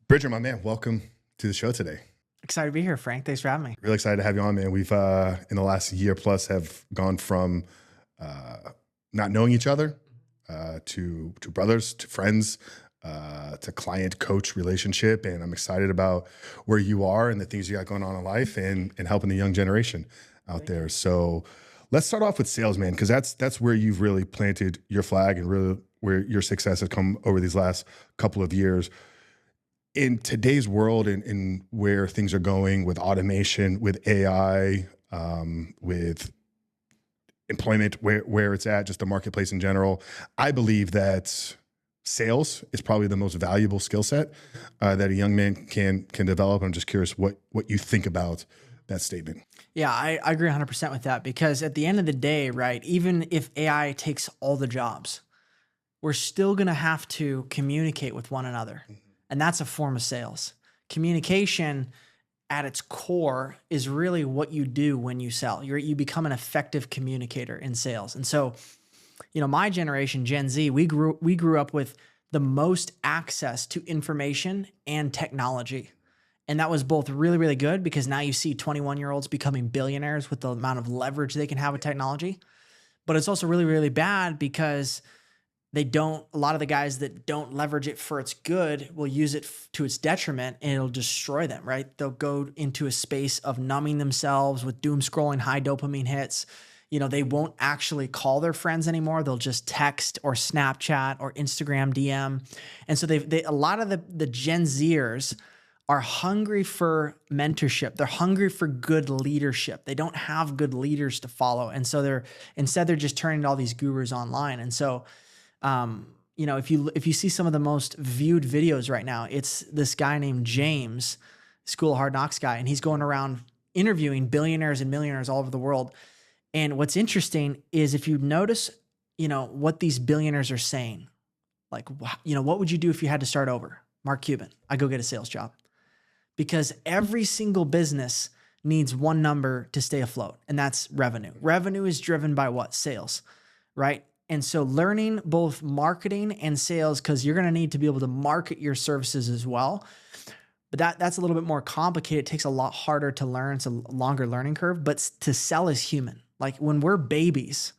Bridger, my man, welcome to the show today. Excited to be here, Frank. Thanks for having me. Really excited to have you on, man. We've, in the last year plus, have gone from not knowing each other to brothers, to friends, to client-coach relationship. And I'm excited about where you are and the things you got going on in life and helping the young generation out there. So let's start off with sales, man, because that's where you've really planted your flag and really where your success has come over these last couple of years. In today's world and where things are going with automation, with AI, with employment, where it's at, just the marketplace in general, I believe that sales is probably the most valuable skill set that a young man can develop. I'm just curious what you think about that statement. Yeah, I agree 100% with that, because at the end of the day, right, even if AI takes all the jobs, we're still going to have to communicate with one another. And that's a form of sales. Communication at its core is really what you do when you sell. You become an effective communicator in sales. And so, you know, my generation, Gen Z, we grew up with the most access to information and technology. And that was both really, really good, because now you see 21-year-olds becoming billionaires with the amount of leverage they can have with technology. But it's also really, really bad because a lot of the guys that don't leverage it for its good will use it to its detriment, and it'll destroy them, right? They'll go into a space of numbing themselves with doom scrolling, high dopamine hits. You know, they won't actually call their friends anymore. They'll just text or Snapchat or Instagram DM. And so a lot of the Gen Zers are hungry for mentorship. They're hungry for good leadership. They don't have good leaders to follow. And so they're just turning to all these gurus online. And so, you know, if you see some of the most viewed videos right now, it's this guy named James, School of Hard Knocks guy, and he's going around interviewing billionaires and millionaires all over the world. And what's interesting is, if you notice, you know, what these billionaires are saying, like, you know, what would you do if you had to start over? Mark Cuban, I go get a sales job. Because every single business needs one number to stay afloat, and that's revenue. Revenue is driven by what? Sales, right? And so learning both marketing and sales, because you're going to need to be able to market your services as well. But that's a little bit more complicated. It takes a lot harder to learn. It's a longer learning curve, but to sell is human. Like when we're babies,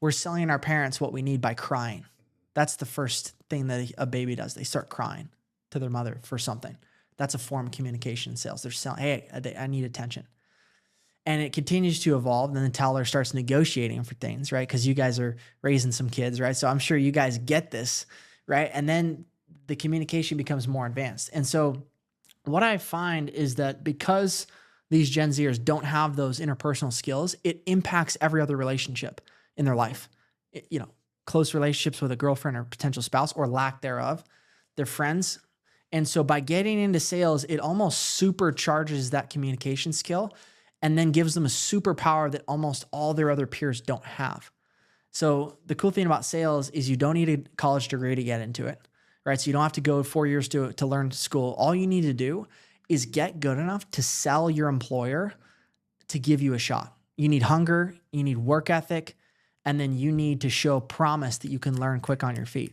we're selling our parents what we need by crying. That's the first thing that a baby does. They start crying to their mother for something. That's a form of communication in sales. They're selling, hey, I need attention. And it continues to evolve. And then Tyler starts negotiating for things, right? Because you guys are raising some kids, right? So I'm sure you guys get this, right? And then the communication becomes more advanced. And so what I find is that because these Gen Zers don't have those interpersonal skills, it impacts every other relationship in their life. You know, close relationships with a girlfriend or potential spouse, or lack thereof, their friends. And so by getting into sales, it almost supercharges that communication skill, and then gives them a superpower that almost all their other peers don't have. So the cool thing about sales is you don't need a college degree to get into it, right? So you don't have to go 4 years to learn school. All you need to do is get good enough to sell your employer to give you a shot. You need hunger, you need work ethic, and then you need to show promise that you can learn quick on your feet.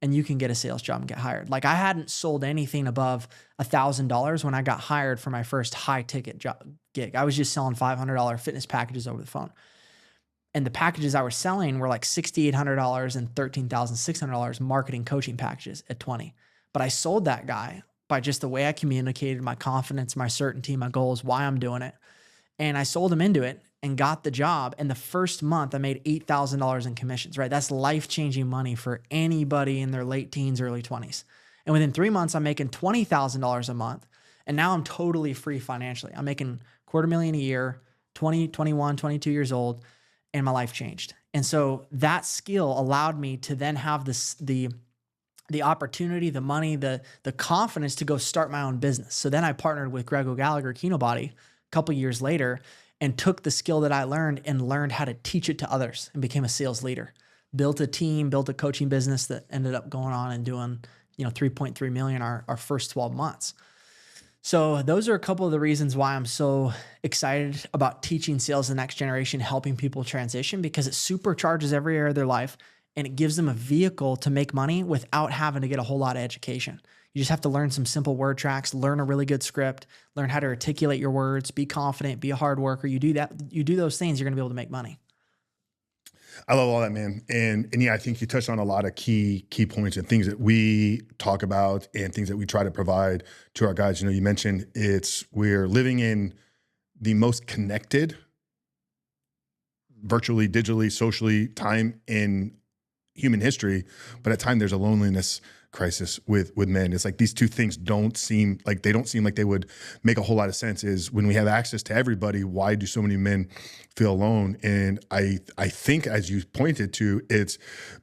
And you can get a sales job and get hired. Like, I hadn't sold anything above $1,000 when I got hired for my first high ticket gig. I was just selling $500 fitness packages over the phone. And the packages I was selling were like $6,800 and $13,600 marketing coaching packages at 20. But I sold that guy by just the way I communicated, my confidence, my certainty, my goals, why I'm doing it. And I sold him into it and got the job. And the first month I made $8,000 in commissions, right? That's life-changing money for anybody in their late teens, early 20s. And within 3 months, I'm making $20,000 a month. And now I'm totally free financially. I'm making $250,000 a year, 20, 21, 22 years old, and my life changed. And so that skill allowed me to then have the opportunity, the money, the confidence to go start my own business. So then I partnered with Greg O'Gallagher, Kinobody, a couple years later, and took the skill that I learned and learned how to teach it to others and became a sales leader. Built a team, built a coaching business that ended up going on and doing, you know, 3.3 million our first 12 months. So those are a couple of the reasons why I'm so excited about teaching sales to the next generation, helping people transition, because it supercharges every area of their life and it gives them a vehicle to make money without having to get a whole lot of education. You just have to learn some simple word tracks, learn a really good script, learn how to articulate your words, be confident, be a hard worker. You do that, you do those things, you're going to be able to make money. I love all that, man. And yeah, I think you touched on a lot of key points and things that we talk about and things that we try to provide to our guys. You know, you mentioned we're living in the most connected, virtually, digitally, socially time in human history, but at times there's a loneliness crisis with men. It's like these two things don't seem like they would make a whole lot of sense. Is when we have access to everybody, why do so many men feel alone? And I think, as you pointed to, it's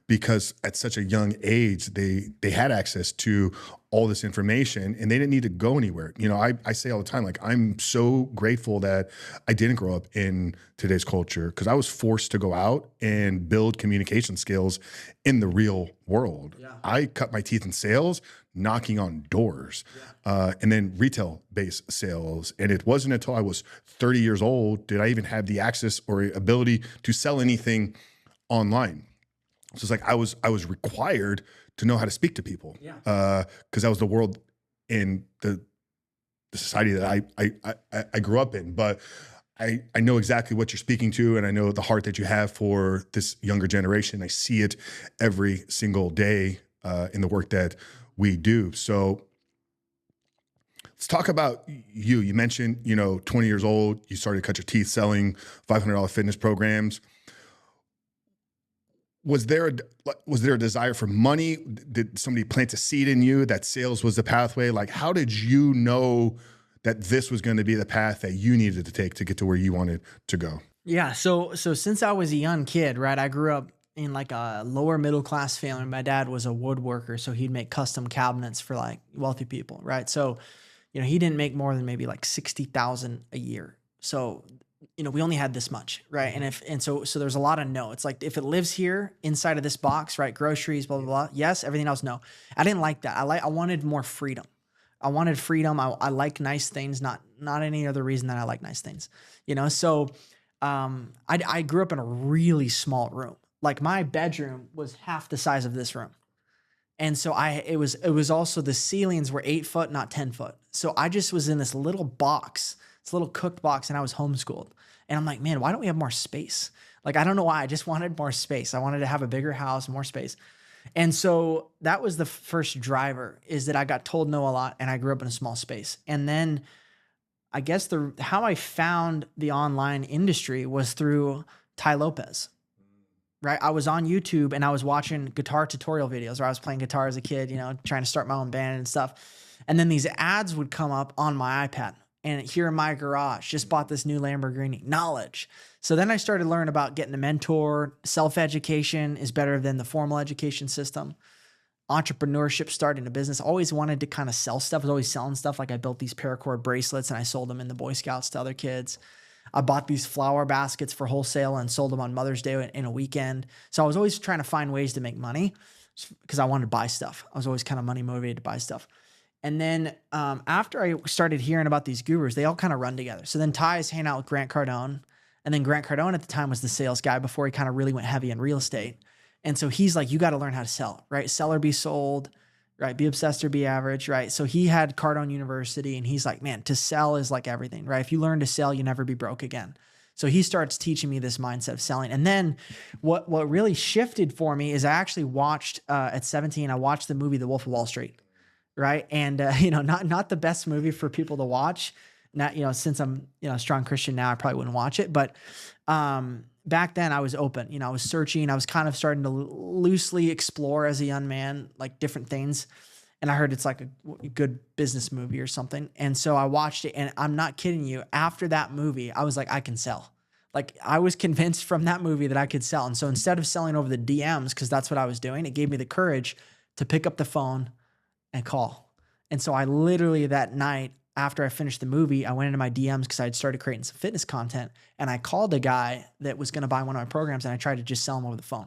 because at such a young age they had access to all this information and they didn't need to go anywhere. You know, I say all the time, like, I'm so grateful that I didn't grow up in today's culture, because I was forced to go out and build communication skills in the real world. Yeah. I cut my teeth in sales, knocking on doors, and then retail-based sales. And it wasn't until I was 30 years old did I even have the access or ability to sell anything online. So it's like I was required to know how to speak to people, because that was the world in the society that I grew up in. But I know exactly what you're speaking to, and I know the heart that you have for this younger generation. I see it every single day in the work that we do. So let's talk about you. You mentioned, 20 years old, you started to cut your teeth selling $500 fitness programs. Was there a desire for money? Did somebody plant a seed in you that sales was the pathway? Like, how did you know that this was going to be the path that you needed to take to get to where you wanted to go? Yeah. So since I was a young kid, right, I grew up in like a lower middle class family. My dad was a woodworker, so he'd make custom cabinets for like wealthy people, right? So, he didn't make more than maybe like 60,000 a year. So, we only had this much, right? And so there's a lot of no. It's like, if it lives here inside of this box, right? Groceries, blah, blah, blah. Yes, everything else, no. I didn't like that. I wanted more freedom. I wanted freedom. I like nice things, not any other reason that I like nice things, So I grew up in a really small room. Like, my bedroom was half the size of this room. And so it was also, the ceilings were 8 foot, not 10 foot. So I just was in this little box, this little cooked box, and I was homeschooled. And I'm like, man, why don't we have more space? Like, I don't know why. I just wanted more space. I wanted to have a bigger house, more space. And so that was the first driver, is that I got told no a lot, and I grew up in a small space. And then I guess how I found the online industry was through Ty Lopez, right? I was on YouTube and I was watching guitar tutorial videos, or I was playing guitar as a kid, trying to start my own band and stuff. And then these ads would come up on my iPad. And here in my garage, just bought this new Lamborghini, knowledge. So then I started learning about getting a mentor. Self-education is better than the formal education system. Entrepreneurship, starting a business. Always wanted to kind of sell stuff. I was always selling stuff. Like, I built these paracord bracelets and I sold them in the Boy Scouts to other kids. I bought these flower baskets for wholesale and sold them on Mother's Day in a weekend. So I was always trying to find ways to make money because I wanted to buy stuff. I was always kind of money motivated to buy stuff. And then after I started hearing about these gurus, they all kind of run together. So then Ty is hanging out with Grant Cardone. And then Grant Cardone at the time was the sales guy before he kind of really went heavy in real estate. And so he's like, you got to learn how to sell, right? Sell or be sold, right? Be obsessed or be average, right? So he had Cardone University, and he's like, man, to sell is like everything, right? If you learn to sell, you never be broke again. So he starts teaching me this mindset of selling. And then what really shifted for me is I actually watched, at 17, I watched the movie The Wolf of Wall Street. Right. And, not the best movie for people to watch. Not, since I'm, a strong Christian now, I probably wouldn't watch it. But back then I was open, I was searching. I was kind of starting to loosely explore as a young man, like different things. And I heard it's like a good business movie or something. And so I watched it, and I'm not kidding you. After that movie, I was like, I can sell. Like, I was convinced from that movie that I could sell. And so instead of selling over the DMs, because that's what I was doing, it gave me the courage to pick up the phone and call. And so I literally, that night after I finished the movie, I went into my DMs because I had started creating some fitness content, and I called a guy that was going to buy one of my programs, and I tried to just sell him over the phone.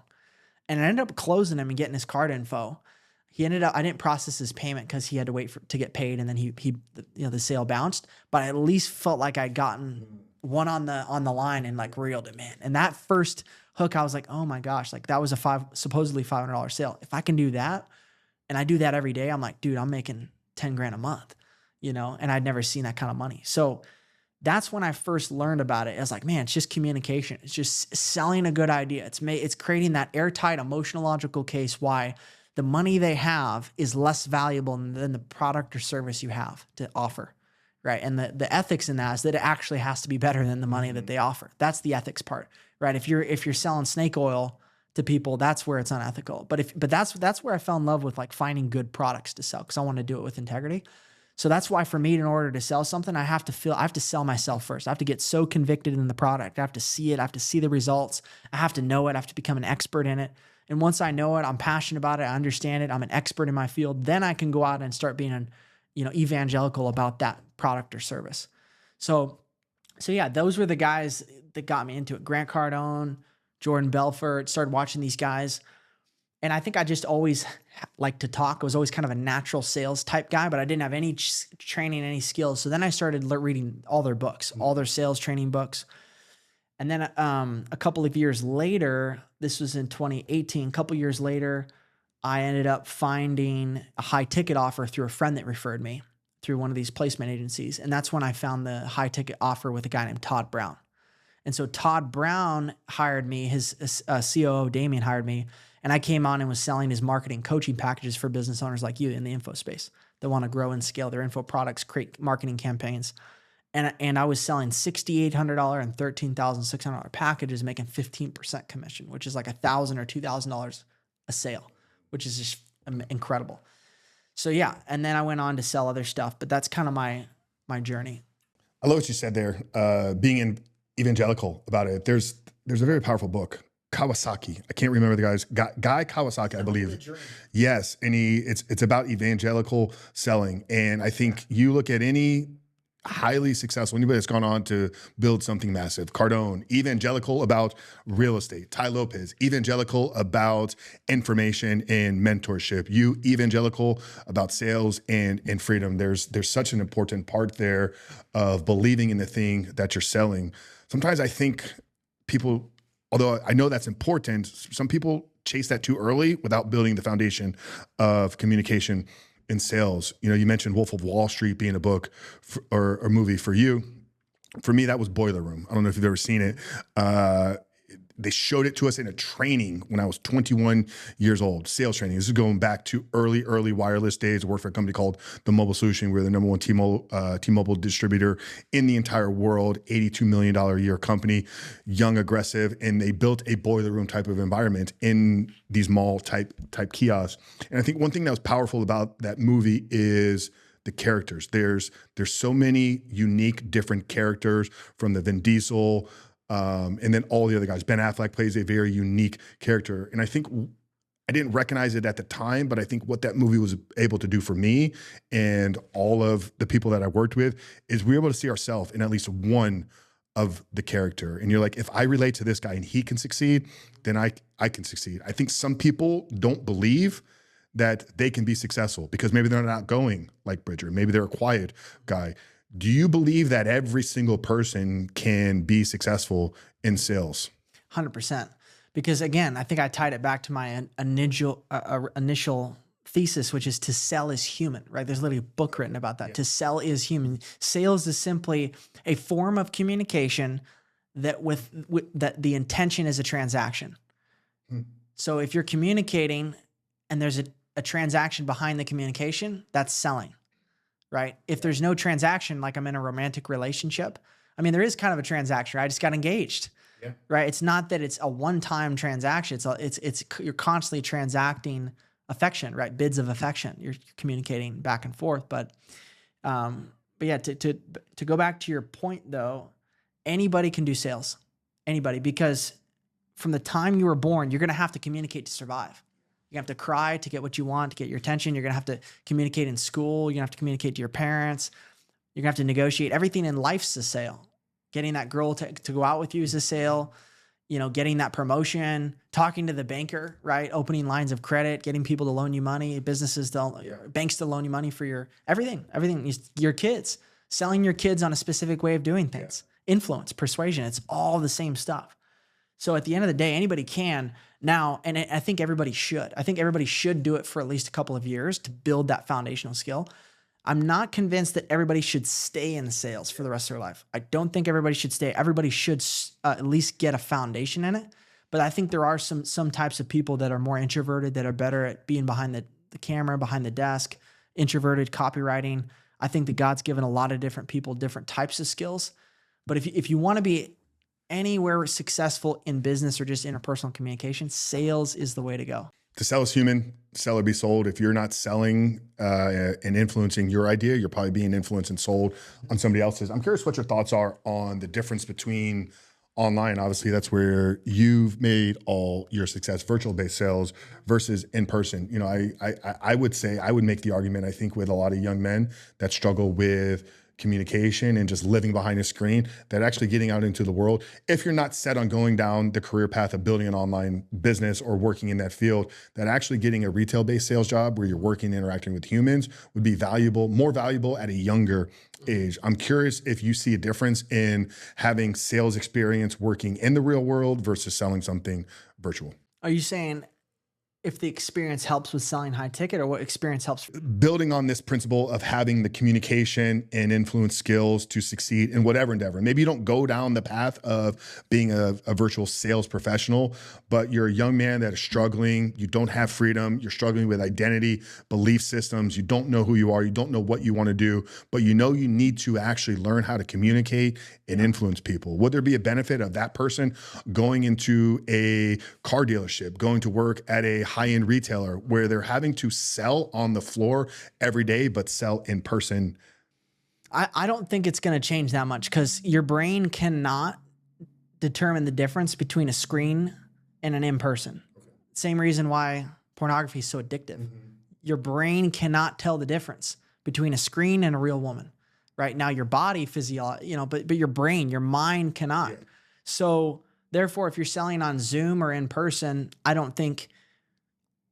And I ended up closing him and getting his card info. I didn't process his payment because he had to wait to get paid, and then the sale bounced, but I at least felt like I'd gotten one on the line and like reeled him in. And that first hook, I was like, oh my gosh, like that was supposedly $500 sale. If I can do that, and I do that every day, I'm like, dude, I'm making 10 grand a month, and I'd never seen that kind of money. So that's when I first learned about it. I was like, man, it's just communication. It's just selling a good idea. It's creating that airtight emotional logical case why the money they have is less valuable than the product or service you have to offer, right? And the ethics in that is that it actually has to be better than the money that they offer. That's the ethics part, right? If you're selling snake oil to people, that's where it's unethical. But that's where I fell in love with like finding good products to sell, because I want to do it with integrity. So that's why for me, in order to sell something, I have to sell myself first. I have to get so convicted in the product. I have to see it. I have to see the results. I have to know it. I have to become an expert in it. And once I know it, I'm passionate about it. I understand it. I'm an expert in my field. Then I can go out and start being evangelical about that product or service. So yeah, those were the guys that got me into it. Grant Cardone, Jordan Belfort, started watching these guys. And I think I just always liked to talk. I was always kind of a natural sales type guy, but I didn't have any training, any skills. So then I started reading all their books, all their sales training books. And then a couple of years later, this was in 2018, a couple of years later, I ended up finding a high ticket offer through a friend that referred me through one of these placement agencies. And that's when I found the high ticket offer with a guy named Todd Brown. And so Todd Brown hired me, his COO, Damien, hired me. And I came on and was selling his marketing coaching packages for business owners like you in the info space that want to grow and scale their info products, create marketing campaigns. And I was selling $6,800 and $13,600 packages, making 15% commission, which is like $1,000 or $2,000 a sale, which is just incredible. So yeah, and then I went on to sell other stuff, but that's kind of my journey. I love what you said there, being evangelical about it. There's a very powerful book, Kawasaki. I can't remember the guy Kawasaki, I believe. Yes, and it's about evangelical selling. And I think you look at any highly successful, anybody that's gone on to build something massive, Cardone, evangelical about real estate, Ty Lopez, evangelical about information and mentorship, you evangelical about sales and freedom. There's such an important part there of believing in the thing that you're selling. Sometimes I think people, although I know that's important, some people chase that too early without building the foundation of communication in sales. You mentioned Wolf of Wall Street being a book or movie for you. For me, that was Boiler Room. I don't know if you've ever seen it. They showed it to us in a training when I was 21 years old, sales training. This is going back to early wireless days. I worked for a company called The Mobile Solution. We're the number one T-Mobile distributor in the entire world, $82 million a year company, young, aggressive, and they built a boiler room type of environment in these mall type kiosks. And I think one thing that was powerful about that movie is the characters. There's so many unique, different characters, from the Vin Diesel, and then all the other guys. Ben Affleck plays a very unique character. And I think I didn't recognize it at the time, but I think what that movie was able to do for me and all of the people that I worked with is we were able to see ourselves in at least one of the character. And you're like, if I relate to this guy and he can succeed, then I can succeed. I think some people don't believe that they can be successful because maybe they're not outgoing like Bridger. Maybe they're a quiet guy. Do you believe that every single person can be successful in sales? 100%. Because again, I think I tied it back to my initial thesis, which is to sell is human, right? There's literally a book written about that. Yeah. To sell is human. Sales is simply a form of communication that that the intention is a transaction. So if you're communicating and there's a transaction behind the communication, that's selling. Right? If there's no transaction, like I'm in a romantic relationship, I mean, there is kind of a transaction, right? I just got engaged, right? It's not that it's a one-time transaction. It's you're constantly transacting affection, right? Bids of affection. You're communicating back and forth. But yeah, to go back to your point though, anybody can do sales, anybody, because from the time you were born, you're going to have to communicate to survive. You have to cry to get what you want, to get your attention. You're going to have to communicate in school. You're going to have to communicate to your parents. You're going to have to negotiate. Everything in life's a sale. Getting that girl to go out with you is a sale. Getting that promotion, talking to the banker, right? Opening lines of credit, getting people to loan you money, banks to loan you money for your everything, your kids, selling your kids on a specific way of doing things, influence, persuasion. It's all the same stuff. So at the end of the day, anybody can now, and I think everybody should. I think everybody should do it for at least a couple of years to build that foundational skill. I'm not convinced that everybody should stay in sales for the rest of their life. I don't think everybody should stay. Everybody should at least get a foundation in it. But I think there are some types of people that are more introverted that are better at being behind the camera, behind the desk, introverted, copywriting. I think that God's given a lot of different people different types of skills. But if you want to be anywhere successful in business or just interpersonal communication, sales is the way to go. To sell is human, sell or be sold. If you're not selling and influencing your idea, you're probably being influenced and sold on somebody else's. I'm curious what your thoughts are on the difference between online. Obviously, that's where you've made all your success, virtual-based sales versus in person. You know, I would say, I would make the argument, I think, with a lot of young men that struggle with communication and just living behind a screen, that actually getting out into the world, if you're not set on going down the career path of building an online business or working in that field, that actually getting a retail-based sales job where you're working, interacting with humans would be valuable, more valuable at a younger age. I'm curious if you see a difference in having sales experience working in the real world versus selling something virtual. Are you saying if the experience helps with selling high ticket, or what experience helps? Building on this principle of having the communication and influence skills to succeed in whatever endeavor. Maybe you don't go down the path of being a virtual sales professional, but you're a young man that is struggling. You don't have freedom. You're struggling with identity, belief systems. You don't know who you are. You don't know what you want to do, but you know you need to actually learn how to communicate and influence people. Would there be a benefit of that person going into a car dealership, going to work at a high-end retailer where they're having to sell on the floor every day, but sell in person? I don't think it's going to change that much, because your brain cannot determine the difference between a screen and an in-person. Same reason why pornography is so addictive. Your brain cannot tell the difference between a screen and a real woman. Right now, your body but your brain, your mind cannot. Yeah. So therefore, if you're selling on Zoom or in person, I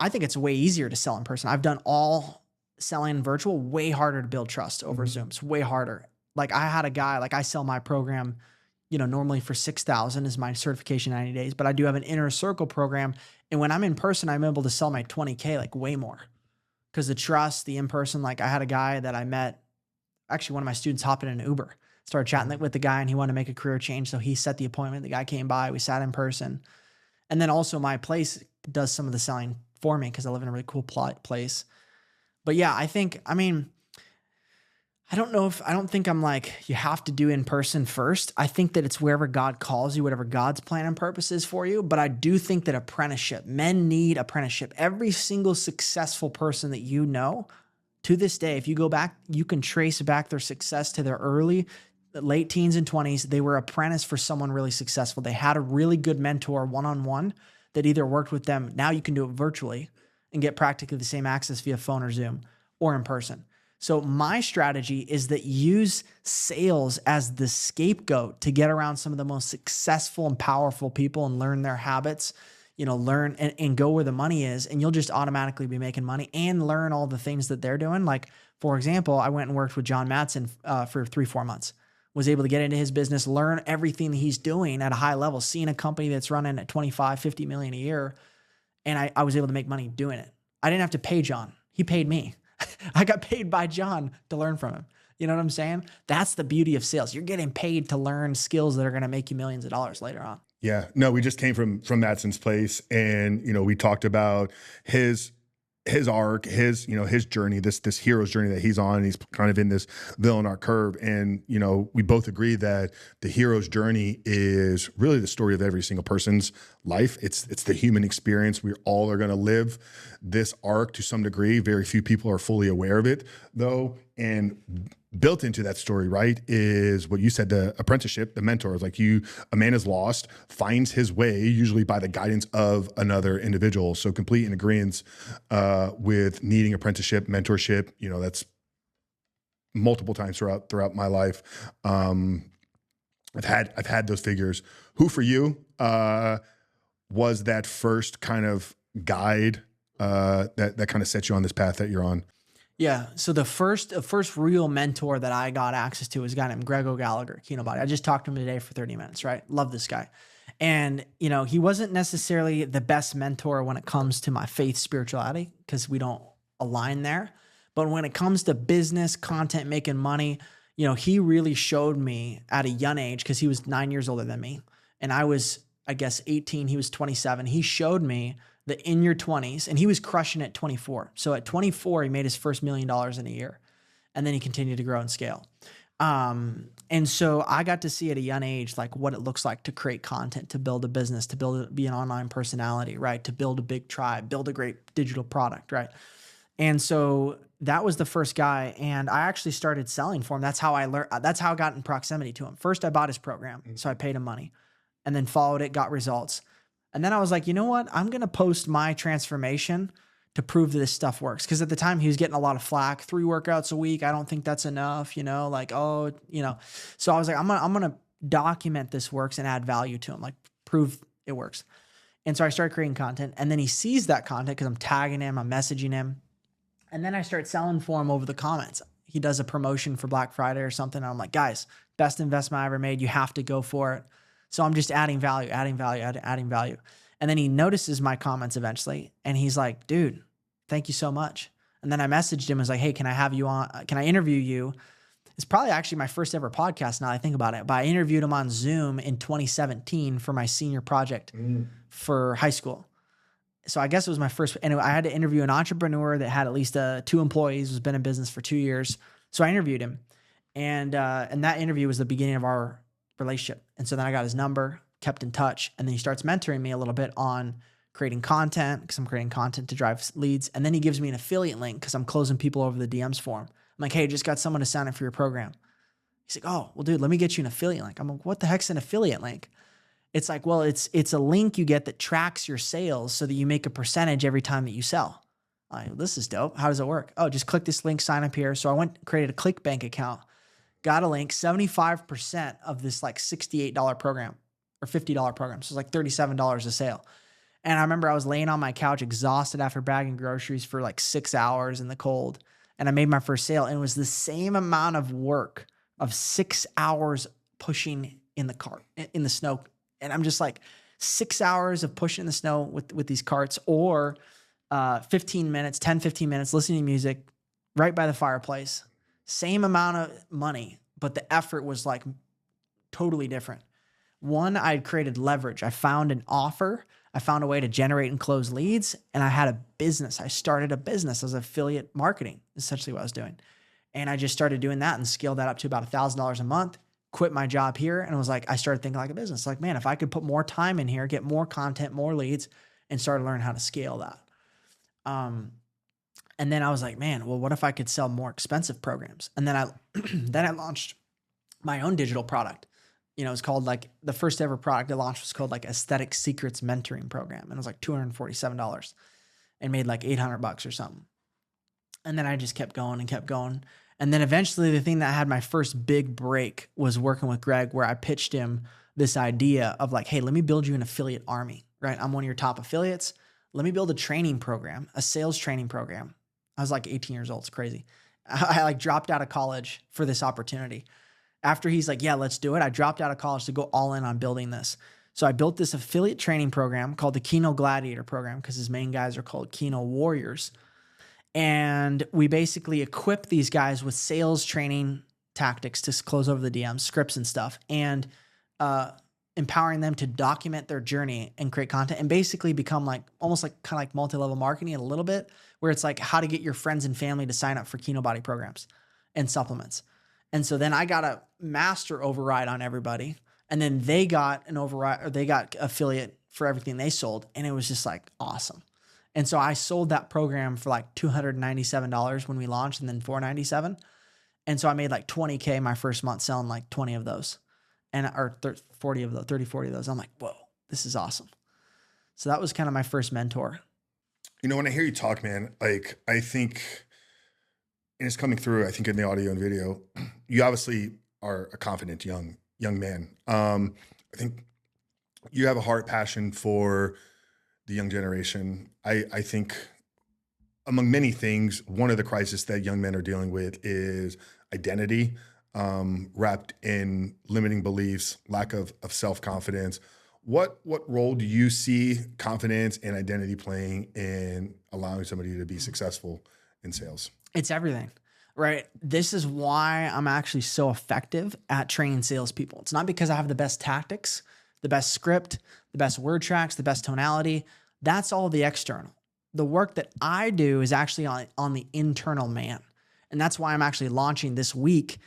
think it's way easier to sell in person. I've done all selling virtual, way harder to build trust over Zoom. It's way harder. Like I had a guy, like I sell my program, normally for 6,000 is my certification 90 days, but I do have an inner circle program. And when I'm in person, I'm able to sell my 20K, like way more, because the trust, the in-person, like I had a guy that I met, actually one of my students hopping in an Uber, started chatting with the guy, and he wanted to make a career change. So he set the appointment. The guy came by, we sat in person. And then also my place does some of the selling for me because I live in a really cool place. But yeah, I don't think I'm like, you have to do in person first. I think that it's wherever God calls you, whatever God's plan and purpose is for you. But I do think that men need apprenticeship. Every single successful person that you know to this day, if you go back, you can trace back their success to their late teens and 20s. They were apprentice for someone really successful. They had a really good mentor one-on-one that either worked with them. Now you can do it virtually and get practically the same access via phone or Zoom or in person. So my strategy is that use sales as the scapegoat to get around some of the most successful and powerful people and learn their habits, learn and go where the money is, and you'll just automatically be making money and learn all the things that they're doing. Like, for example, I went and worked with John Mattson for 3-4 months, was able to get into his business, learn everything that he's doing at a high level, seeing a company that's running at 25, 50 million a year. And I was able to make money doing it. I didn't have to pay John. He paid me. I got paid by John to learn from him. You know what I'm saying? That's the beauty of sales. You're getting paid to learn skills that are going to make you millions of dollars later on. Yeah, no, we just came from Mattson's place, and we talked about his arc, his journey, this hero's journey that he's on. And he's kind of in this villain arc curve, and we both agree that the hero's journey is really the story of every single person's life. It's the human experience. We all are going to live this arc to some degree. Very few people are fully aware of it, though, and built into that story, right, is what you said, the apprenticeship, the mentor. Like a man is lost, finds his way, usually by the guidance of another individual. So complete in agreement with needing apprenticeship, mentorship. That's multiple times throughout my life. I've had those figures. Who for you was that first kind of guide that kind of set you on this path that you're on? Yeah. So the first real mentor that I got access to was a guy named Greg O'Gallagher, Kino Body. I just talked to him today for 30 minutes, right? Love this guy. And, he wasn't necessarily the best mentor when it comes to my faith spirituality, because we don't align there. But when it comes to business, content, making money, he really showed me at a young age, because he was 9 years older than me. And I was, I guess, 18, he was 27. He showed me that in your 20s, and he was crushing it at 24. So at 24, he made his first $1 million in a year. And then he continued to grow and scale. And so I got to see at a young age, like what it looks like to create content, to build a business, to be an online personality, right? To build a big tribe, build a great digital product, right? And so that was the first guy. And I actually started selling for him. That's how I learned. That's how I got in proximity to him. First, I bought his program. So I paid him money and then followed it, got results. And then I was like, you know what? I'm going to post my transformation to prove that this stuff works. Because at the time he was getting a lot of flack, 3 workouts a week. I don't think that's enough, So I was like, I'm gonna document this works and add value to him, like prove it works. And so I started creating content, and then he sees that content because I'm tagging him, I'm messaging him, and then I start selling for him over the comments. He does a promotion for Black Friday or something, and I'm like, guys, best investment I ever made. You have to go for it. So I'm just adding value. And then he notices my comments eventually, and he's like, dude, thank you so much. And then I messaged him, I was like, hey, can I interview you? It's probably actually my first ever podcast now that I think about it, but I interviewed him on Zoom in 2017 for my senior project for high school. So I guess it was my first, and I had to interview an entrepreneur that had at least 2 employees, was been in business for 2 years. So I interviewed him, and that interview was the beginning of our relationship. And so then I got his number, kept in touch, and then he starts mentoring me a little bit on creating content, because I'm creating content to drive leads. And then he gives me an affiliate link because I'm closing people over the DMs for him. I'm like, hey, just got someone to sign up for your program. He's like, oh, well, dude, let me get you an affiliate link. I'm like, what the heck's an affiliate link? It's like, well, it's a link you get that tracks your sales so that you make a percentage every time that you sell. I'm like, this is dope. How does it work? Oh, just click this link, sign up here. So I went and created a ClickBank account, got a link, 75% of this like $68 program or $50 program. So it's like $37 a sale. And I remember I was laying on my couch exhausted after bagging groceries for like 6 hours in the cold. And I made my first sale, and it was the same amount of work of 6 hours pushing in the cart, in the snow. And I'm just like 6 hours of pushing in the snow with these carts, or 15 minutes, 10, 15 minutes, listening to music right by the fireplace. Same amount of money, but the effort was like totally different. One, I had created leverage. I found an offer. I found a way to generate and close leads, and I had a business. I started a business as affiliate marketing, essentially what I was doing. And I just started doing that and scaled that up to about $1,000 a month, quit my job here, and was like, I started thinking like a business. Like, man, if I could put more time in here, get more content, more leads, and started learning how to scale that. And then I was like, man, well, what if I could sell more expensive programs? And then I launched my own digital product. It's called, like, the first ever product I launched was called like Aesthetic Secrets Mentoring Program. And it was like $247 and made like $800 or something. And then I just kept going and kept going. And then eventually the thing that had my first big break was working with Greg, where I pitched him this idea of like, hey, let me build you an affiliate army, right? I'm one of your top affiliates. Let me build a training program, a sales training program. I was like 18 years old. It's crazy. I like dropped out of college for this opportunity. After he's like, yeah, let's do it, I dropped out of college to go all in on building this. So I built this affiliate training program called the Kino Gladiator program, because his main guys are called Kino Warriors. And we basically equip these guys with sales training tactics to close over the DMs, scripts and stuff, and empowering them to document their journey and create content, and basically become like almost like kind of like multi-level marketing a little bit, where it's like how to get your friends and family to sign up for Kino Body programs and supplements. And so then I got a master override on everybody, and then they got an override, or they got affiliate for everything they sold. And it was just like awesome. And so I sold that program for like $297 when we launched, and then $497. And so I made like 20K my first month selling like 20 of those, and or 40 of those, 30, 40 of those. I'm like, whoa, this is awesome. So that was kind of my first mentor. When I hear you talk, man, like I think, and it's coming through, I think, in the audio and video, you obviously are a confident young man. I think you have a heart, passion for the young generation. I think among many things, one of the crises that young men are dealing with is identity, wrapped in limiting beliefs, lack of self-confidence. What role do you see confidence and identity playing in allowing somebody to be successful in sales? It's everything, right? This is why I'm actually so effective at training salespeople. It's not because I have the best tactics, the best script, the best word tracks, the best tonality. That's all the external. The work that I do is actually on the internal man. And that's why I'm actually launching this week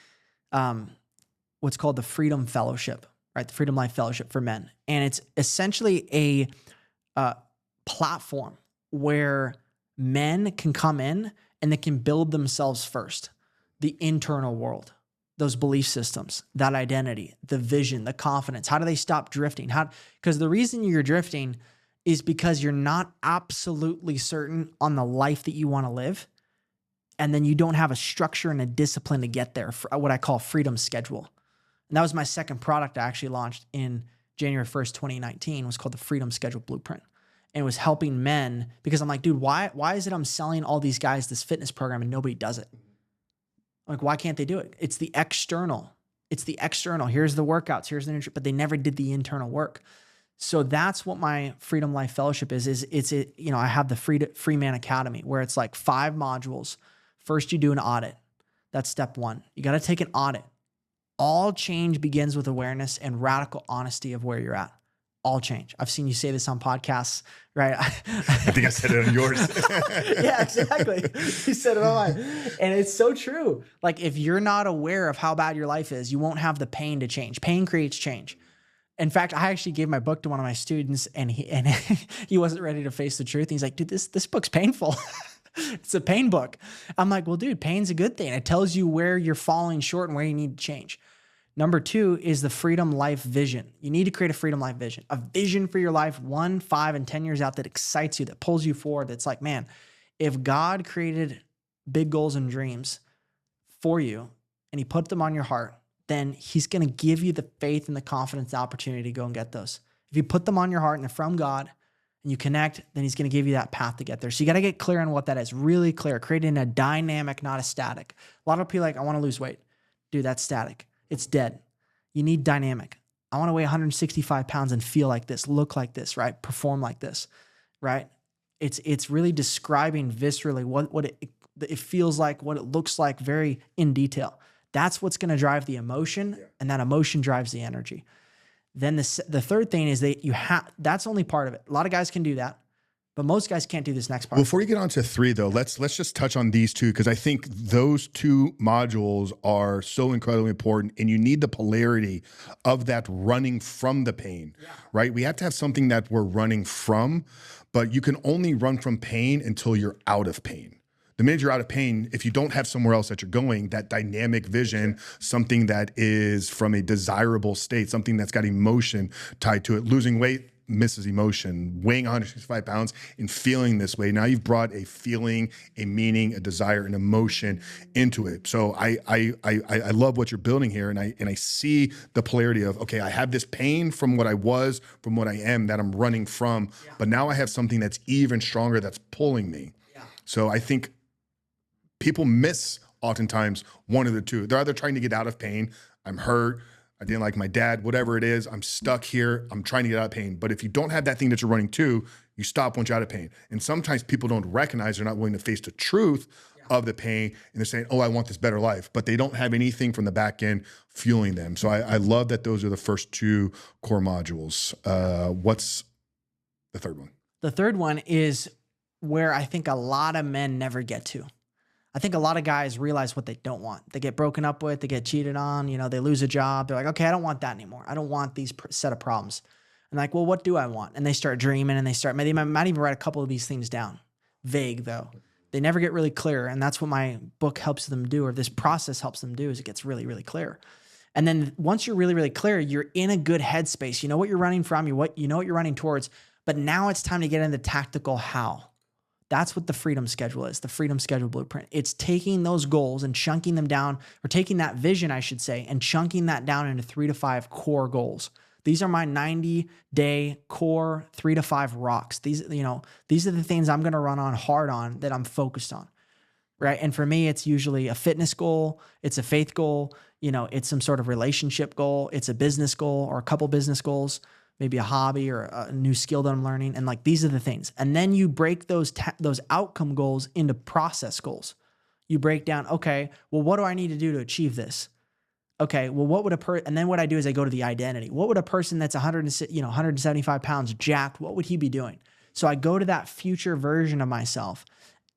what's called the Freedom Fellowship, right? The Freedom Life Fellowship for Men. And it's essentially a platform where men can come in and they can build themselves first, the internal world, those belief systems, that identity, the vision, the confidence. How do they stop drifting? Because the reason you're drifting is because you're not absolutely certain on the life that you want to live. And then you don't have a structure and a discipline to get there, for what I call freedom schedule. And that was my second product I actually launched in January 1st, 2019. It was called the Freedom Schedule Blueprint. And it was helping men because I'm like, dude, why is it I'm selling all these guys this fitness program and nobody does it? Like, why can't they do it? It's the external. It's the external. Here's the workouts. Here's the but they never did the internal work. So that's what my Freedom Life Fellowship is I have the Free Man Academy where it's like 5 modules. First, you do an audit. That's step 1. You got to take an audit. All change begins with awareness and radical honesty of where you're at. All change. I've seen you say this on podcasts, right? I think I said it on yours. Yeah, exactly. You said it on mine. And it's so true. Like, if you're not aware of how bad your life is, you won't have the pain to change. Pain creates change. In fact, I actually gave my book to one of my students and he wasn't ready to face the truth. And he's like, dude, this book's painful. It's a pain book. I'm like, well, dude, pain's a good thing. It tells you where you're falling short and where you need to change. Number 2 is the Freedom Life Vision. You need to create a Freedom Life Vision, a vision for your life 1, 5, and 10 years out that excites you, that pulls you forward. That's like, man, if God created big goals and dreams for you and he put them on your heart, then he's going to give you the faith and the confidence, the opportunity to go and get those. If you put them on your heart and they're from God, and you connect, then he's going to give you that path to get there. So you got to get clear on what that is, really clear, creating a dynamic, not a static. A lot of people are like, I want to lose weight. Dude, that's static. It's dead. You need dynamic. I want to weigh 165 pounds and feel like this, look like this, right? Perform like this, right? It's really describing viscerally what it feels like, what it looks like, very in detail. That's what's going to drive the emotion, and that emotion drives the energy. Then the third thing is that that's only part of it. A lot of guys can do that, but most guys can't do this next part. Before you get on to 3 though, let's just touch on these 2, because I think those 2 modules are so incredibly important, and you need the polarity of that running from the pain, right? We have to have something that we're running from, but you can only run from pain until you're out of pain. The minute you're out of pain, if you don't have somewhere else that you're going, that dynamic vision, something that is from a desirable state, something that's got emotion tied to it, losing weight misses emotion, weighing 165 pounds and feeling this way. Now you've brought a feeling, a meaning, a desire, an emotion into it. So I love what you're building here, and I see the polarity of, okay, I have this pain from what I was, from what I am, that I'm running from, but now I have something that's even stronger that's pulling me. So I think people miss oftentimes one of the 2. They're either trying to get out of pain. I'm hurt. I didn't like my dad, whatever it is. I'm stuck here. I'm trying to get out of pain. But if you don't have that thing that you're running to, you stop once you're out of pain. And sometimes people don't recognize, they're not willing to face the truth of the pain. And they're saying, oh, I want this better life. But they don't have anything from the back end fueling them. So I love that those are the first 2 core modules. What's the third one? The third one is where I think a lot of men never get to. I think a lot of guys realize what they don't want. They get broken up with, they get cheated on, they lose a job. They're like, okay, I don't want that anymore. I don't want these set of problems. And like, well, what do I want? And they start dreaming, and they might even write a couple of these things down. Vague though. They never get really clear. And that's what my book helps them do, or this process helps them do, is it gets really, really clear. And then once you're really, really clear, you're in a good headspace. You know what you're running from, you know what you're running towards, but now it's time to get into tactical how. That's what the Freedom Schedule is, the Freedom Schedule Blueprint. It's taking those goals and chunking them down, or taking that vision, I should say, and chunking that down into 3 to 5 core goals. These are my 90-day core 3 to 5 rocks. These are the things I'm going to run on hard on, that I'm focused on, right? And for me, it's usually a fitness goal. It's a faith goal. It's some sort of relationship goal. It's a business goal, or a couple business goals, maybe a hobby or a new skill that I'm learning. And like, these are the things. And then you break those outcome goals into process goals. You break down, okay, well, what do I need to do to achieve this? Okay, well, what would and then what I do is I go to the identity. What would a person that's 175 pounds jacked, what would he be doing? So I go to that future version of myself.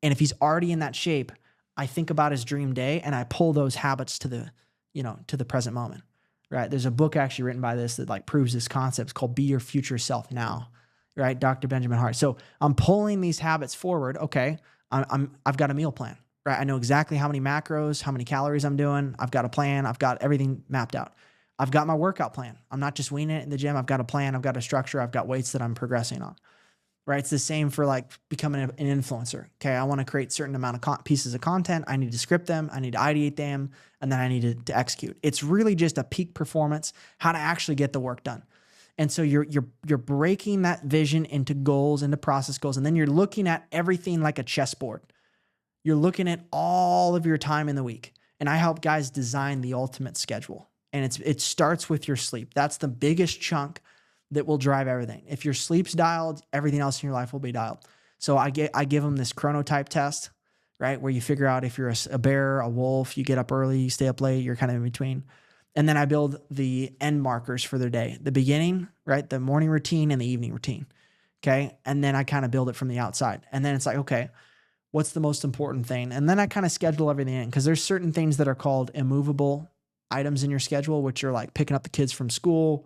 And if he's already in that shape, I think about his dream day and I pull those habits to the present moment, right? There's a book actually written by this that like proves this concept. It's called Be Your Future Self Now, right? Dr. Benjamin Hart. So I'm pulling these habits forward. Okay, I've got a meal plan, right? I know exactly how many macros, how many calories I'm doing. I've got a plan. I've got everything mapped out. I've got my workout plan. I'm not just winging it in the gym. I've got a plan. I've got a structure. I've got weights that I'm progressing on, right? It's the same for like becoming an influencer. Okay, I want to create certain amount of pieces of content. I need to script them. I need to ideate them, and then I need to execute. It's really just a peak performance, how to actually get the work done. And so you're breaking that vision into goals, into process goals, and then you're looking at everything like a chessboard. You're looking at all of your time in the week. And I help guys design the ultimate schedule. And it starts with your sleep. That's the biggest chunk that will drive everything. If your sleep's dialed, everything else in your life will be dialed. So I give them this chronotype test, right? Where you figure out if you're a bear, a wolf, you get up early, you stay up late, you're kind of in between. And then I build the end markers for their day. The beginning, right? The morning routine and the evening routine. Okay. And then I kind of build it from the outside. And then it's like, okay, what's the most important thing? And then I kind of schedule everything in because there's certain things that are called immovable items in your schedule, which are like picking up the kids from school.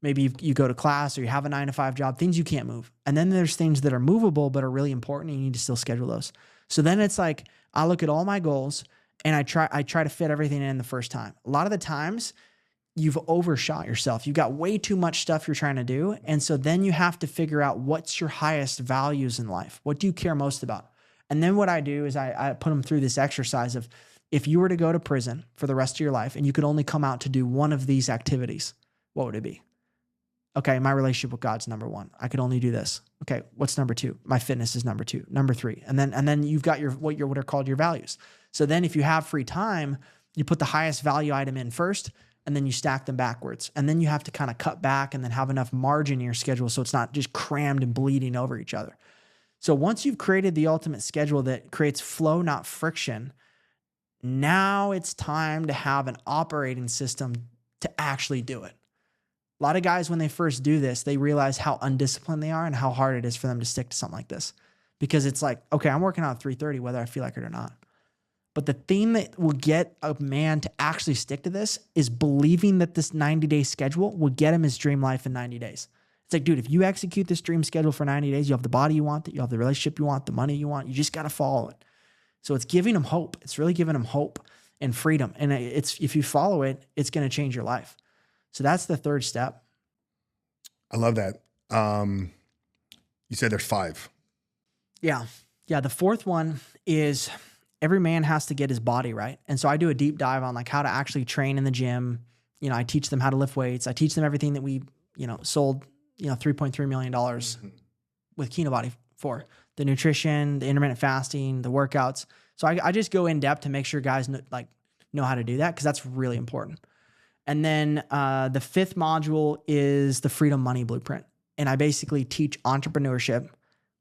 Maybe you go to class or you have a 9-to-5 job, things you can't move. And then there's things that are movable but are really important and you need to still schedule those. So then it's like I look at all my goals and I try to fit everything in the first time. A lot of the times you've overshot yourself. You've got way too much stuff you're trying to do. And so then you have to figure out what's your highest values in life. What do you care most about? And then what I do is I put them through this exercise of if you were to go to prison for the rest of your life and you could only come out to do one of these activities, what would it be? Okay, my relationship with God's number one. I could only do this. Okay, what's number two? My fitness is number two. Number three. And then you've got what are called your values. So then if you have free time, you put the highest value item in first, and then you stack them backwards. And then you have to kind of cut back and then have enough margin in your schedule so it's not just crammed and bleeding over each other. So once you've created the ultimate schedule that creates flow, not friction, now it's time to have an operating system to actually do it. A lot of guys, when they first do this, they realize how undisciplined they are and how hard it is for them to stick to something like this. Because it's like, okay, I'm working out at 3:30, whether I feel like it or not. But the thing that will get a man to actually stick to this is believing that this 90-day schedule will get him his dream life in 90 days. It's like, dude, if you execute this dream schedule for 90 days, you have the body you want, you have the relationship you want, the money you want. You just got to follow it. So it's giving him hope. It's really giving him hope and freedom. And if you follow it, it's going to change your life. So that's the third step. I love that. You said there's 5. Yeah. The fourth one is every man has to get his body right. And so I do a deep dive on like how to actually train in the gym. I teach them how to lift weights. I teach them everything that we, sold, $3.3 million with Kino Body for. The nutrition, the intermittent fasting, the workouts. So I just go in depth to make sure guys know how to do that because that's really important. And then the 5th module is the Freedom Money Blueprint. And I basically teach entrepreneurship,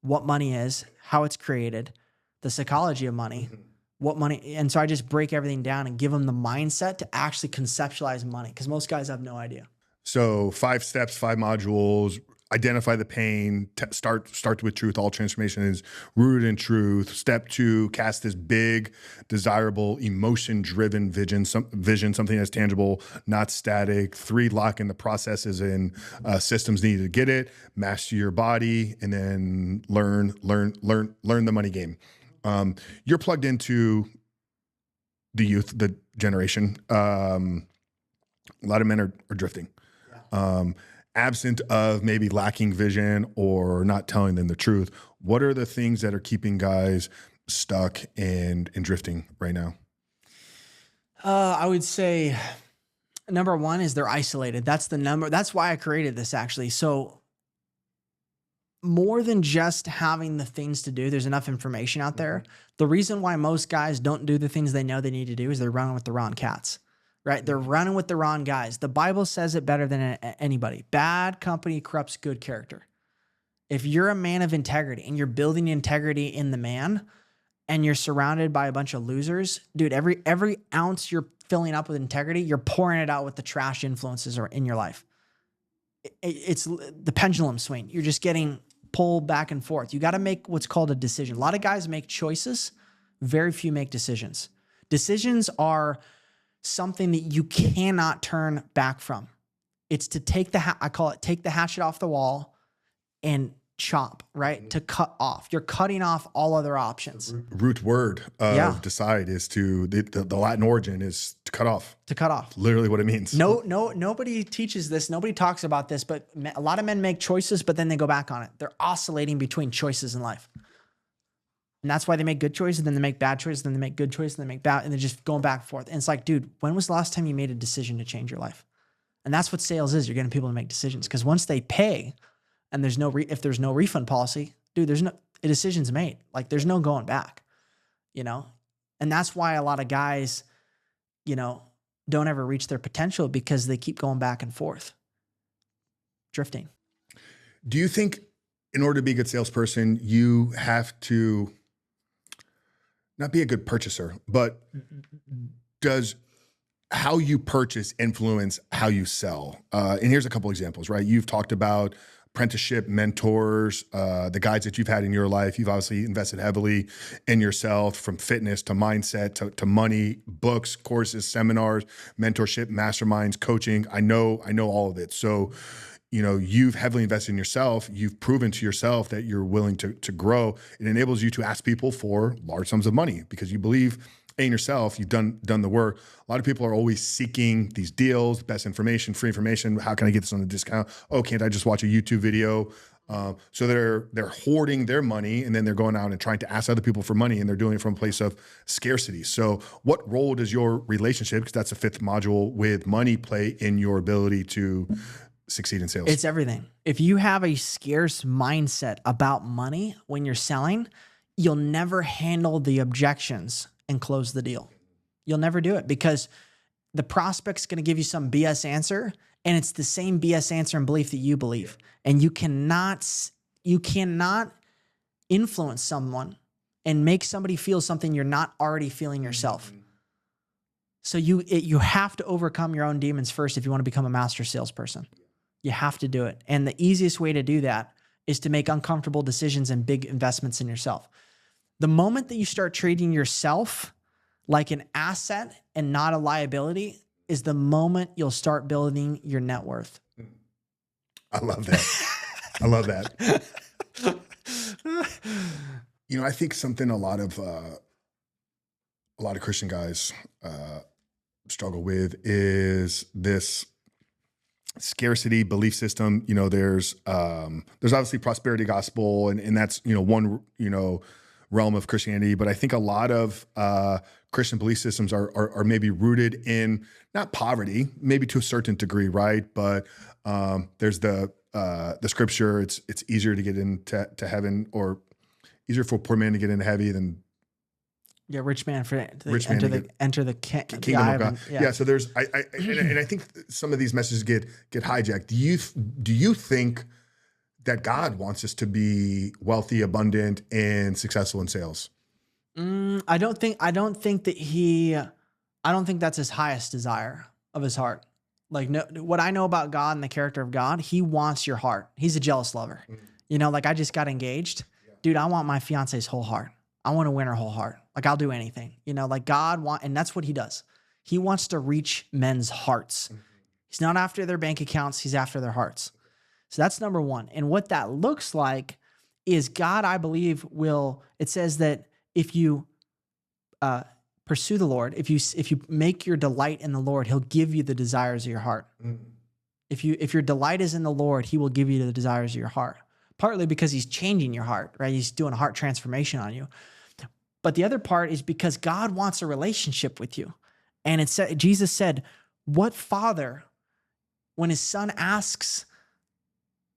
what money is, how it's created, the psychology of money, what money. And so I just break everything down and give them the mindset to actually conceptualize money because most guys have no idea. So 5 steps, 5 modules. Identify the pain, start with truth. All transformation is rooted in truth. Step 2, cast this big, desirable, emotion-driven vision, something that's tangible, not static. 3, lock in the processes and systems needed to get it. Master your body, and then learn the money game. You're plugged into the youth, the generation. A lot of men are drifting. Yeah. Absent of maybe lacking vision or not telling them the truth, what are the things that are keeping guys stuck and drifting right now? I would say number 1 is they're isolated. That's why I created this actually. So more than just having the things to do, there's enough information out there. The reason why most guys don't do the things they know they need to do is they're running with the wrong cats. Right? They're running with the wrong guys. The Bible says it better than anybody. Bad company corrupts good character. If you're a man of integrity and you're building integrity in the man and you're surrounded by a bunch of losers, dude, every ounce you're filling up with integrity, you're pouring it out with the trash influences are in your life. It's the pendulum swing. You're just getting pulled back and forth. You got to make what's called a decision. A lot of guys make choices. Very few make decisions. Decisions are something that you cannot turn back from. It's to take I call it take the hatchet off the wall and chop, right? To cut off. You're cutting off all other options. The root word of decide is to, the Latin origin is to cut off. To cut off. Literally what it means. Nobody teaches this. Nobody talks about this, but a lot of men make choices, but then they go back on it. They're oscillating between choices in life. And that's why they make good choices, then they make bad choices, then they make good choices, then they make bad, and they're just going back and forth. And it's like, dude, when was the last time you made a decision to change your life? And that's what sales is. You're getting people to make decisions, because once they pay and there's no, if there's no refund policy, dude, there's no, a decision's made. Like there's no going back, you know? And that's why a lot of guys, you know, don't ever reach their potential, because they keep going back and forth, drifting. Do you think in order to be a good salesperson, you have to not be a good purchaser, but does how you purchase influence how you sell? And here's a couple examples, right? You've talked about apprenticeship, mentors, the guides that you've had in your life. You've obviously invested heavily in yourself, from fitness to mindset to money, books, courses, seminars, mentorship, masterminds, coaching. I know all of it. So, you know, you've heavily invested in yourself. You've proven to yourself that you're willing to grow. It enables you to ask people for large sums of money because you believe in yourself. You've done the work. A lot of people are always seeking these deals, best information, free information. How can I get this on a discount? Oh, can't I just watch a YouTube video? So they're hoarding their money, and then they're going out and trying to ask other people for money, and they're doing it from a place of scarcity. So what role does your relationship, because that's the fifth module, with money play in your ability to succeed in sales? It's everything. If you have a scarce mindset about money when you're selling, you'll never handle the objections and close the deal. You'll never do it, because the prospect's going to give you some BS answer, and it's the same BS answer and belief that you believe. And you cannot influence someone and make somebody feel something you're not already feeling yourself. So you have to overcome your own demons first if you want to become a master salesperson. You have to do it. And the easiest way to do that is to make uncomfortable decisions and big investments in yourself. The moment that you start treating yourself like an asset and not a liability is the moment you'll start building your net worth. I love that. I love that. You know, I think something a lot of Christian guys struggle with is this scarcity belief system. You know, there's obviously prosperity gospel, and that's, you know, one, you know, realm of Christianity. But I think a lot of Christian belief systems are maybe rooted in not poverty, maybe to a certain degree, right? But there's the scripture. It's easier to get into heaven, or easier for a poor man to get into heaven than rich man enter the kingdom of God. Yeah. So there's and I think some of these messages get hijacked. Do you think that God wants us to be wealthy, abundant, and successful in sales? I don't think that's his highest desire of his heart. Like, no, what I know about God and the character of God, he wants your heart. He's a jealous lover. You know, like I just got engaged. Dude, I want my fiance's whole heart. I want to win her whole heart. Like I'll do anything, you know, like and that's what he does. He wants to reach men's hearts. He's not after their bank accounts. He's after their hearts. So that's number one. And what that looks like is God, I believe, it says that if you pursue the Lord, if you make your delight in the Lord, he'll give you the desires of your heart. If your delight is in the Lord, he will give you the desires of your heart. Partly because he's changing your heart, right? He's doing a heart transformation on you. But the other part is because God wants a relationship with you. And Jesus said, what father, when his son asks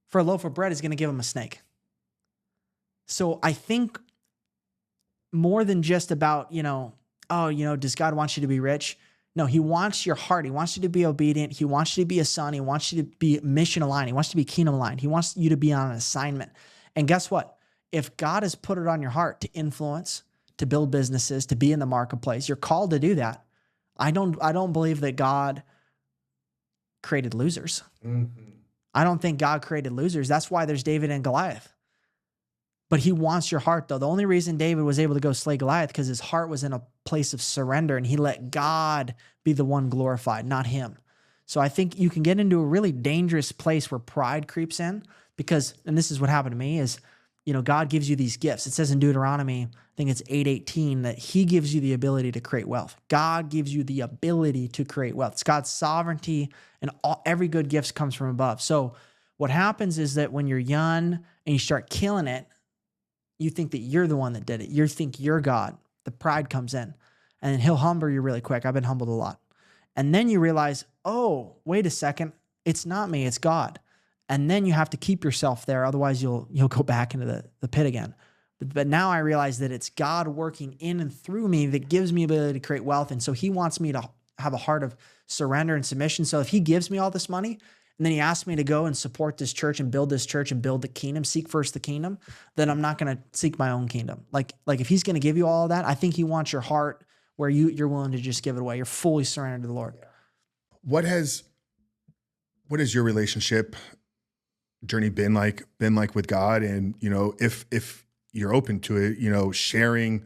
for a loaf of bread, is going to give him a snake? So I think more than just about, does God want you to be rich? No, he wants your heart. He wants you to be obedient. He wants you to be a son. He wants you to be mission aligned. He wants you to be kingdom aligned. He wants you to be on an assignment. And guess what? If God has put it on your heart to influence, to build businesses, to be in the marketplace. You're called to do that. I don't believe that God created losers. I don't think God created losers. That's why there's David and Goliath. But he wants your heart, though. The only reason David was able to go slay Goliath because his heart was in a place of surrender, and he let God be the one glorified, not him. So I think you can get into a really dangerous place where pride creeps in because, and this is what happened to me, is, God gives you these gifts. It says in Deuteronomy, I think it's 8:18, that he gives you the ability to create wealth. God gives you the ability to create wealth. It's God's sovereignty, and every good gift comes from above. So what happens is that when you're young and you start killing it, you think that you're the one that did it. You think you're God. The pride comes in, and he'll humble you really quick. I've been humbled a lot. And then you realize, oh, wait a second. It's not me, it's God. And then you have to keep yourself there. Otherwise you'll go back into the pit again. But now I realize that it's God working in and through me that gives me ability to create wealth. And so he wants me to have a heart of surrender and submission. So if he gives me all this money, and then he asked me to go and support this church and build this church and build the kingdom, seek first the kingdom, then I'm not going to seek my own kingdom. Like if he's going to give you all of that, I think he wants your heart where you're willing to just give it away. You're fully surrendered to the Lord. What has your relationship journey been like with God? And, if you're open to it, sharing,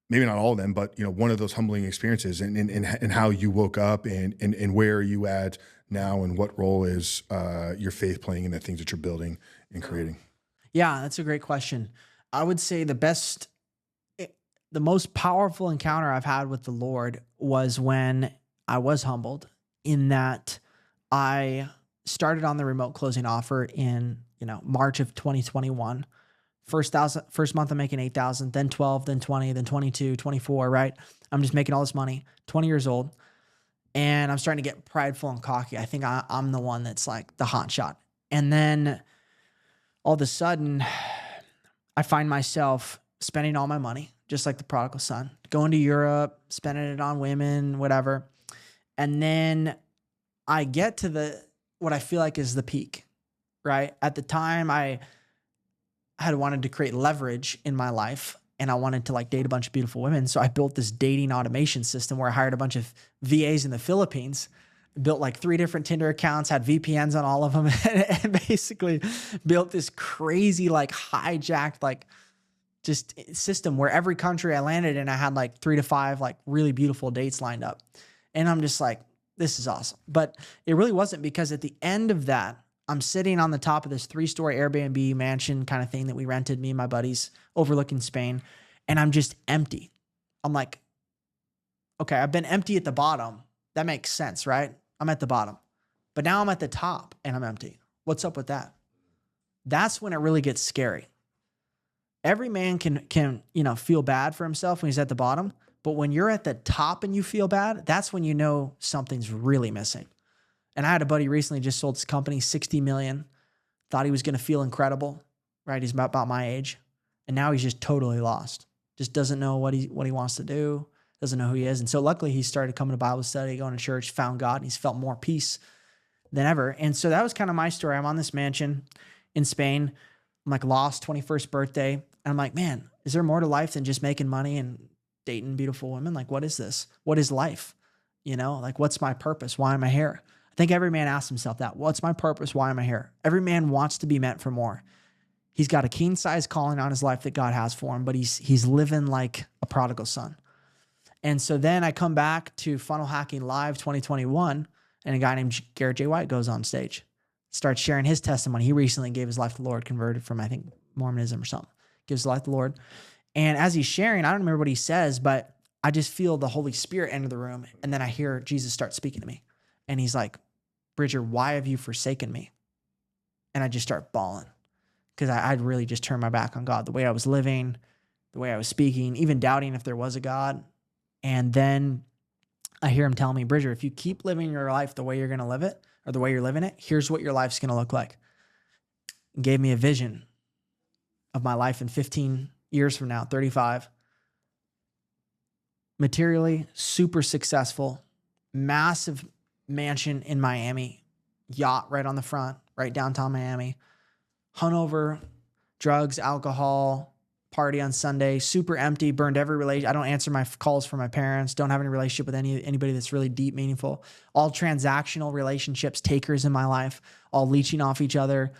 maybe not all of them, but, one of those humbling experiences and how you woke up and where are you at now and what role is your faith playing in the things that you're building and creating? Yeah, that's a great question. I would say the most powerful encounter I've had with the Lord was when I was humbled, in that I started on the remote closing offer in, March of 2021. First month I'm making 8,000, then 12, then 20, then 22, 24, right? I'm just making all this money, 20 years old. And I'm starting to get prideful and cocky. I think I'm the one that's like the hot shot. And then all of a sudden I find myself spending all my money, just like the prodigal son, going to Europe, spending it on women, whatever. And then I get to what I feel like is the peak, right? At the time I had wanted to create leverage in my life, and I wanted to date a bunch of beautiful women. So I built this dating automation system where I hired a bunch of VAs in the Philippines, built 3 different Tinder accounts, had VPNs on all of them, and basically built this crazy, hijacked, just system where every country I landed in, I had 3 to 5 really beautiful dates lined up. And I'm just like, this is awesome. But it really wasn't, because at the end of that, I'm sitting on the top of this 3-story Airbnb mansion kind of thing that we rented, me and my buddies, overlooking Spain. And I'm just empty. I'm like, okay, I've been empty at the bottom. That makes sense, right? I'm at the bottom. But now I'm at the top and I'm empty. What's up with that? That's when it really gets scary. Every man can feel bad for himself when he's at the bottom. But when you're at the top and you feel bad, that's when you know something's really missing. And I had a buddy recently just sold his company, $60 million, thought he was going to feel incredible, right? He's about my age. And now he's just totally lost. Just doesn't know what he wants to do, doesn't know who he is. And so luckily he started coming to Bible study, going to church, found God, and he's felt more peace than ever. And so that was kind of my story. I'm on this mansion in Spain. I'm lost, 21st birthday. And I'm like, man, is there more to life than just making money and dating beautiful women? What is this? What is life? What's my purpose? Why am I here? I think every man asks himself that. What's my purpose? Why am I here? Every man wants to be meant for more. He's got a keen-sized calling on his life that God has for him, but he's living like a prodigal son. And so then I come back to Funnel Hacking Live 2021, and a guy named Garrett J. White goes on stage, starts sharing his testimony. He recently gave his life to the Lord, converted from, I think, Mormonism or something. Gives his life to the Lord. And as he's sharing, I don't remember what he says, but I just feel the Holy Spirit enter the room, and then I hear Jesus start speaking to me. And he's like, Bridger, why have you forsaken me? And I just start bawling, because I'd really just turned my back on God, the way I was living, the way I was speaking, even doubting if there was a God. And then I hear him tell me, Bridger, if you keep living your life the way you're going to live it, or the way you're living it, here's what your life's going to look like. And gave me a vision of my life in 15 years from now, 35. Materially, super successful, massive mansion in Miami, yacht right on the front, right downtown Miami, hung over drugs, alcohol, party on Sunday, super empty, burned every relation. I don't answer my calls from my parents, don't have any relationship with anybody that's really deep, meaningful. All transactional relationships, takers in my life, all leeching off each other,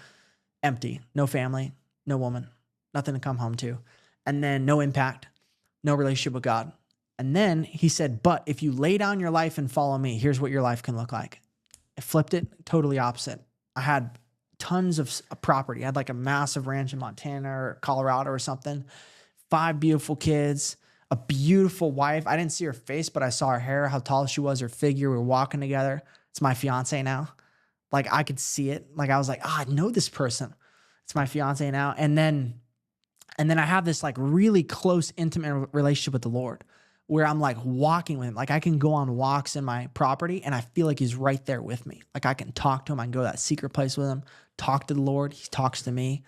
empty, no family, no woman, nothing to come home to. And then no impact, no relationship with God. And then he said, but if you lay down your life and follow me, here's what your life can look like. I flipped it totally opposite. I had tons of property. I had like a massive ranch in Montana or Colorado or something. 5 beautiful kids, a beautiful wife. I didn't see her face, but I saw her hair, how tall she was, her figure. We were walking together. It's my fiance now. Like I could see it. Like I was like, I know this person. It's my fiance now. And then I have this like really close, intimate relationship with the Lord where I'm like walking with him. Like I can go on walks in my property and I feel like he's right there with me. Like I can talk to him. I can go to that secret place with him, talk to the Lord. He talks to me.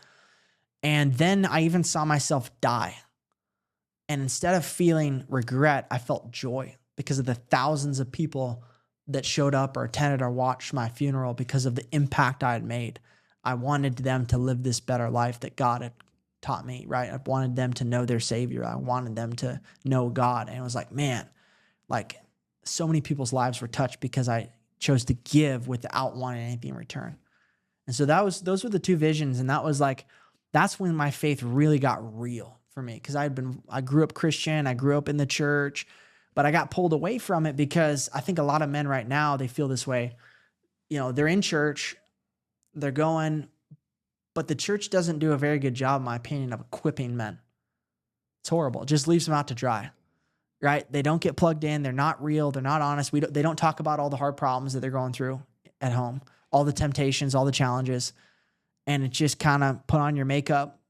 And then I even saw myself die. And instead of feeling regret, I felt joy because of the thousands of people that showed up or attended or watched my funeral because of the impact I had made. I wanted them to live this better life that God had taught me, right? I wanted them to know their Savior. I wanted them to know God. And it was like, man, like so many people's lives were touched because I chose to give without wanting anything in return. And so those were the 2 visions. And that's when my faith really got real for me. Cause I grew up Christian. I grew up in the church, but I got pulled away from it because I think a lot of men right now, they feel this way. You know, they're in church, they're going, but the church doesn't do a very good job, in my opinion, of equipping men. It's horrible. It just leaves them out to dry, right? They don't get plugged in. They're not real. They're not honest. They don't talk about all the hard problems that they're going through at home, all the temptations, all the challenges. And it's just kind of put on your makeup,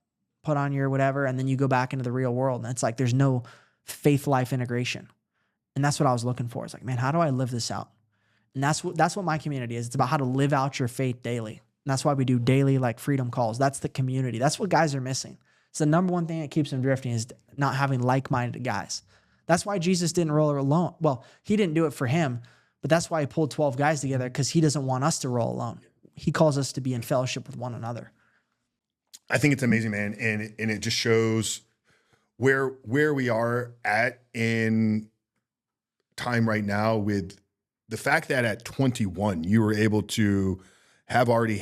put on your whatever, and then you go back into the real world. And it's like there's no faith life integration. And that's what I was looking for. It's like, man, how do I live this out? And that's what my community is. It's about how to live out your faith daily. And that's why we do daily like freedom calls. That's the community. That's what guys are missing. It's the number one thing that keeps them drifting is not having like-minded guys. That's why Jesus didn't roll alone. Well, he didn't do it for him, but that's why he pulled 12 guys together because he doesn't want us to roll alone. He calls us to be in fellowship with one another. I think it's amazing, man. And it just shows where we are at in time right now with the fact that at 21, you were able to have already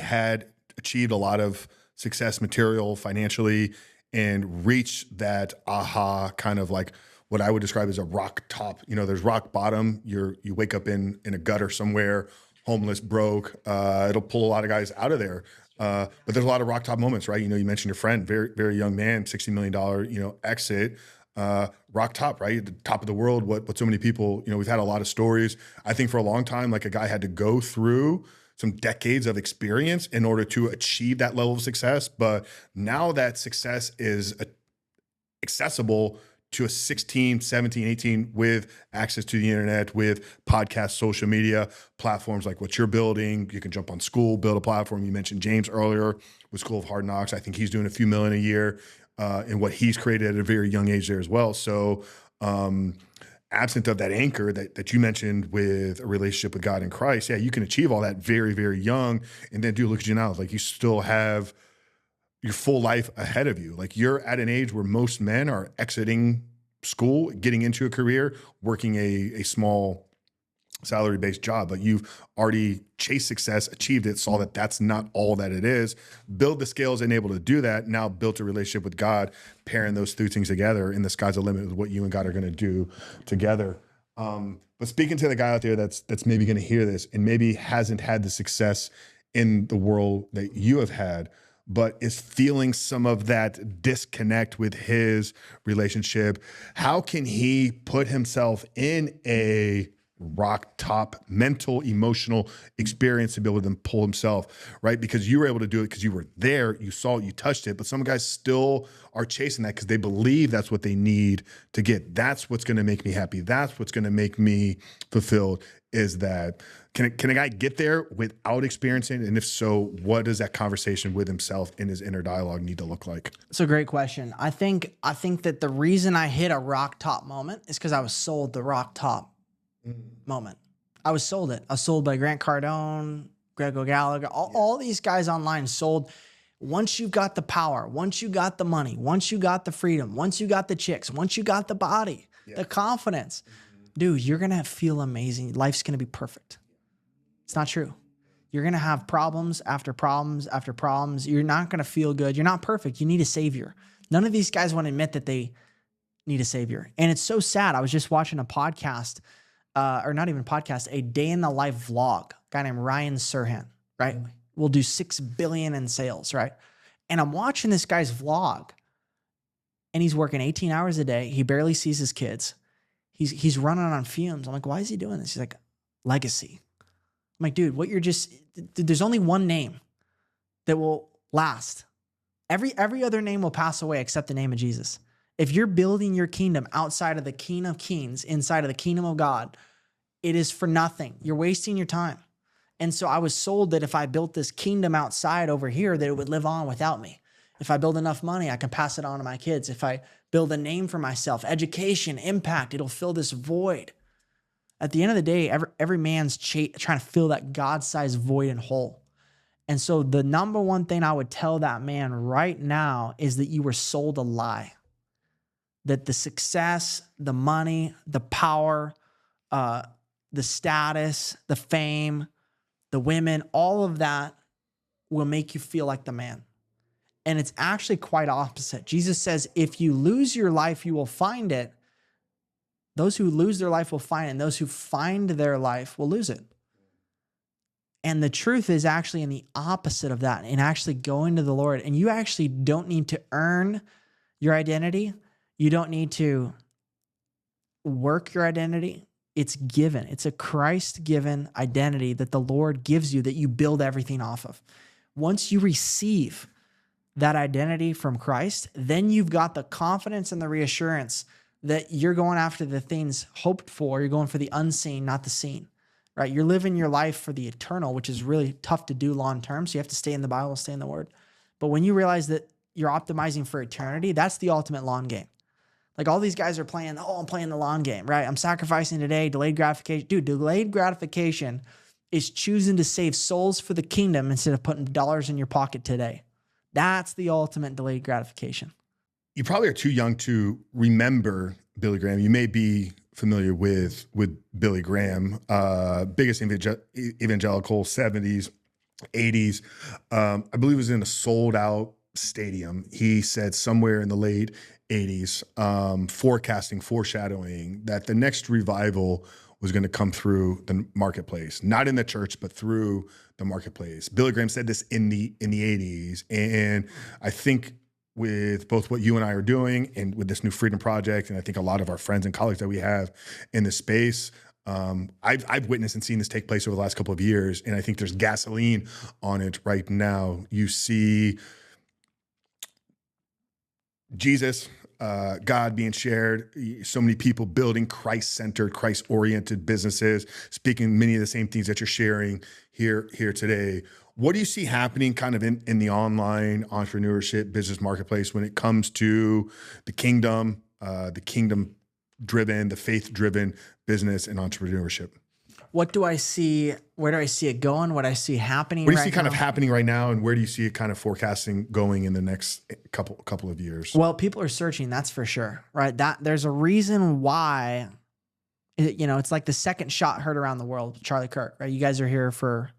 achieved a lot of success material financially and reach that aha kind of like what I would describe as a rock top. You know, there's rock bottom. You wake up in a gutter somewhere, homeless, broke. It'll pull a lot of guys out of there. But there's a lot of rock top moments, right? You know, you mentioned your friend, very, very young man, $60 million, exit, rock top, right? The top of the world. What so many people, we've had a lot of stories. I think for a long time, like a guy had to go through some decades of experience in order to achieve that level of success. But now that success is accessible to a 16, 17, 18 with access to the internet, with podcasts, social media, platforms like what you're building. You can jump on School, build a platform. You mentioned James earlier with School of Hard Knocks. I think he's doing a few million a year in what he's created at a very young age there as well. So absent of that anchor that you mentioned with a relationship with God in Christ, yeah, you can achieve all that very, very young. And then look at you now, like you still have your full life ahead of you. Like you're at an age where most men are exiting school, getting into a career, working a small salary-based job, but you've already chased success, achieved it, saw that that's not all that it is, build the skills and able to do that, now built a relationship with God, pairing those two things together, and the sky's the limit with what you and God are going to do together. But speaking to the guy out there that's maybe going to hear this and maybe hasn't had the success in the world that you have had, but is feeling some of that disconnect with his relationship, how can he put himself in a rock top mental, emotional experience to be able to then pull himself, right? Because you were able to do it because you were there, you saw it, you touched it, but some guys still are chasing that because they believe that's what they need to get. That's what's going to make me happy. That's what's going to make me fulfilled, is that can a guy get there without experiencing it? And if so, what does that conversation with himself in his inner dialogue need to look like? It's a great question. I think that the reason I hit a rock top moment is because I was sold the rock top moment. I was sold it. I was sold by Grant Cardone, Greg O'Gallagher, all these guys online sold once you got the power, once you got the money, once you got the freedom, once you got the chicks, once you got the body, the confidence, dude, you're going to feel amazing. Life's going to be perfect. It's not true. You're going to have problems after problems after problems. You're not going to feel good. You're not perfect. You need a savior. None of these guys want to admit that they need a savior. And it's so sad. I was just watching a podcast, or not even a podcast, a day in the life vlog, a guy named Ryan Serhant, right? Will do 6 billion in sales, right? And I'm watching this guy's vlog and he's working 18 hours a day. He barely sees his kids. He's running on fumes. I'm like, why is he doing this? He's like, legacy. I'm like, dude, there's only one name that will last. Every other name will pass away except the name of Jesus. If you're building your kingdom outside of the King of Kings, inside of the kingdom of God, it is for nothing. You're wasting your time. And so I was sold that if I built this kingdom outside over here, that it would live on without me. If I build enough money, I can pass it on to my kids. If I build a name for myself, education, impact, it'll fill this void. At the end of the day, every man's trying to fill that God-sized void and hole. And so the number one thing I would tell that man right now is that you were sold a lie. That the success, the money, the power, the status, the fame, the women, all of that will make you feel like the man. And it's actually quite opposite. Jesus says, if you lose your life, you will find it. Those who lose their life will find it, and those who find their life will lose it. And the truth is actually in the opposite of that, and actually going to the Lord. And you actually don't need to earn your identity. You don't need to work your identity. It's given. It's a Christ-given identity that the Lord gives you that you build everything off of. Once you receive that identity from Christ, then you've got the confidence and the reassurance that you're going after the things hoped for. You're going for the unseen, not the seen, right? You're living your life for the eternal, which is really tough to do long term. So you have to stay in the Bible, stay in the Word. But when you realize that you're optimizing for eternity, that's the ultimate long game. Like all these guys are playing, I'm playing the long game, right? I'm sacrificing today, delayed gratification. Dude, delayed gratification is choosing to save souls for the kingdom instead of putting dollars in your pocket today. That's the ultimate delayed gratification. You probably are too young to remember Billy Graham. You may be familiar with Billy Graham, biggest evangelical 70s, 80s. I believe it was in a sold out stadium. He said somewhere in the late 80s, foreshadowing that the next revival was going to come through the marketplace, not in the church, but through the marketplace. Billy Graham said this in the 80s. And I think with both what you and I are doing and with this new Freedom Project, and I think a lot of our friends and colleagues that we have in this space, I've witnessed and seen this take place over the last couple of years, and I think there's gasoline on it right now. You see Jesus, God being shared, so many people building Christ-centered, Christ-oriented businesses, speaking many of the same things that you're sharing here today. What do you see happening kind of in the online entrepreneurship business marketplace when it comes to the kingdom-driven, the faith-driven business and entrepreneurship? What do I see? Where do I see it going? What I see happening? What do you see kind of happening right now, and where do you see it kind of forecasting going in the next couple of years? Well, people are searching, that's for sure, right? That there's a reason why, it's like the second shot heard around the world, Charlie Kirk, right? You guys are here for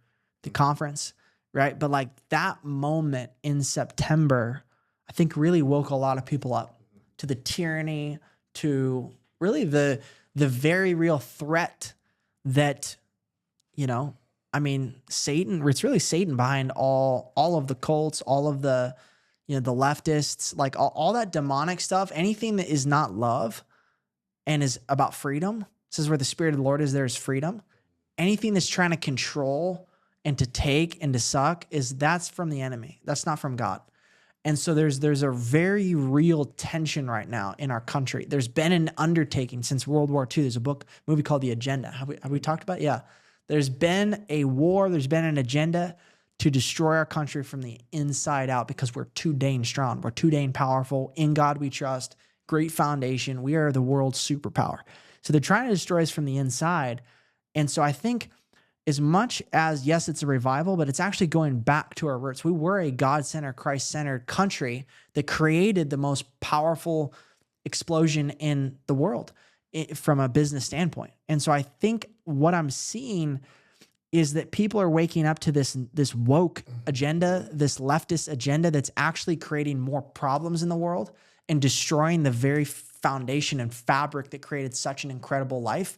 the conference, right? But like that moment in September, I think really woke a lot of people up to the tyranny, to really the very real threat that, Satan, it's really Satan behind all of the cults, all of the, the leftists, like all that demonic stuff, anything that is not love and is about freedom. This is where the Spirit of the Lord is, there is freedom. Anything that's trying to control and to take and to suck that's from the enemy. That's not from God. And so there's a very real tension right now in our country. There's been an undertaking since World War II. There's a movie called The Agenda. Have we talked about it? Yeah. There's been a war. There's been an agenda to destroy our country from the inside out because we're too dang strong. We're too dang powerful. In God we trust. Great foundation. We are the world's superpower. So they're trying to destroy us from the inside. And so I think as much as, yes, it's a revival, but it's actually going back to our roots. We were a God-centered, Christ-centered country that created the most powerful explosion in the world from a business standpoint. And so I think what I'm seeing is that people are waking up to this woke agenda, this leftist agenda that's actually creating more problems in the world and destroying the very foundation and fabric that created such an incredible life,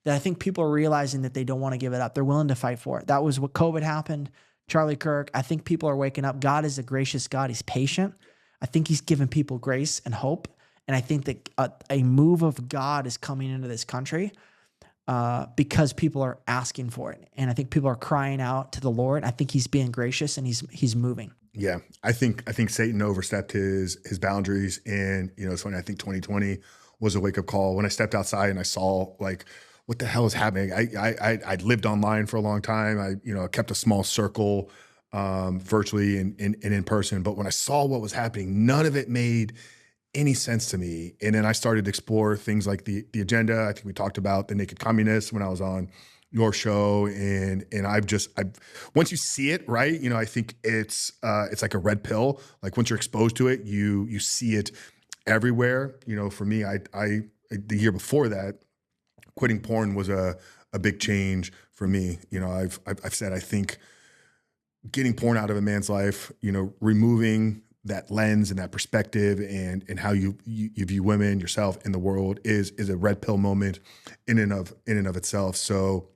that I think people are realizing that they don't want to give it up. They're willing to fight for it. That was what COVID happened. Charlie Kirk, I think people are waking up. God is a gracious God. He's patient. I think he's given people grace and hope. And I think that a move of God is coming into this country because people are asking for it. And I think people are crying out to the Lord. I think he's being gracious and he's moving. Yeah. I think Satan overstepped his boundaries, and, it's funny. I think 2020 was a wake up call when I stepped outside and I saw, like, what the hell is happening? I'd lived online for a long time. I kept a small circle virtually and in person. But when I saw what was happening, none of it made any sense to me. And then I started to explore things like the agenda. I think we talked about the naked communists when I was on your show. And I've once you see it, right, I think it's like a red pill. Like, once you're exposed to it, you see it everywhere. For me, I the year before that, quitting porn was a big change for me. I've said, I think getting porn out of a man's life, removing that lens and that perspective and how you view women, yourself, and the world is a red pill moment in and of itself. So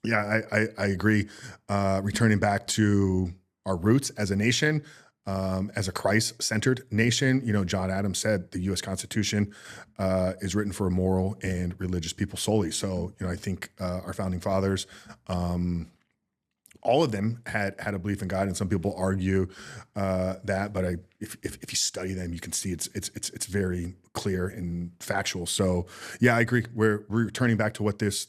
yeah, I agree. Returning back to our roots as a nation, as a Christ-centered nation. John Adams said the U.S. Constitution is written for a moral and religious people solely. So, I think our founding fathers, all of them had a belief in God, and some people argue that. But if you study them, you can see it's very clear and factual. So, yeah, I agree. We're returning back to what this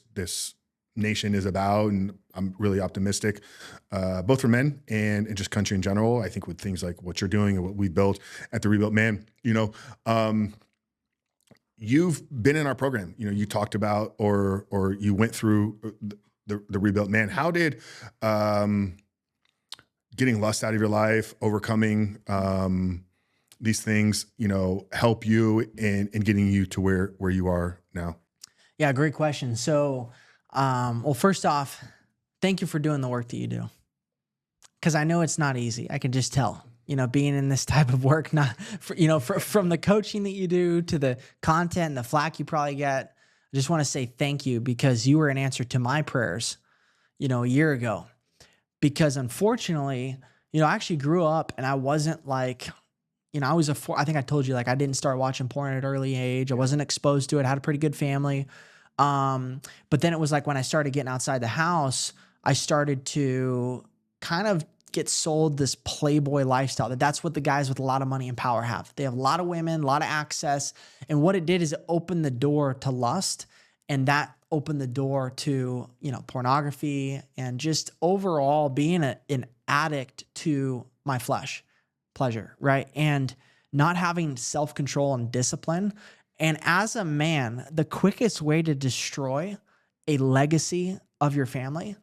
nation is about, and I'm really optimistic, both for men and just country in general. I think with things like what you're doing and what we built at the Rebuilt Man, you've been in our program. You talked about or you went through the Rebuilt Man. How did getting lust out of your life, overcoming these things, help you in getting you to where you are now? Yeah, great question. So, well, first off, thank you for doing the work that you do, because I know it's not easy. I can just tell, being in this type of work, from the coaching that you do to the content and the flack you probably get. I just want to say thank you, because you were an answer to my prayers, a year ago. Because unfortunately, I actually grew up and I wasn't like, I think I told you, like, I didn't start watching porn at an early age. I wasn't exposed to it. I had a pretty good family. But then it was like when I started getting outside the house, I started to kind of get sold this playboy lifestyle. That's what the guys with a lot of money and power have. They have a lot of women, a lot of access. And what it did is it opened the door to lust, and that opened the door to, pornography and just overall being an addict to my flesh pleasure. Right. And not having self-control and discipline. And as a man, the quickest way to destroy a legacy of your family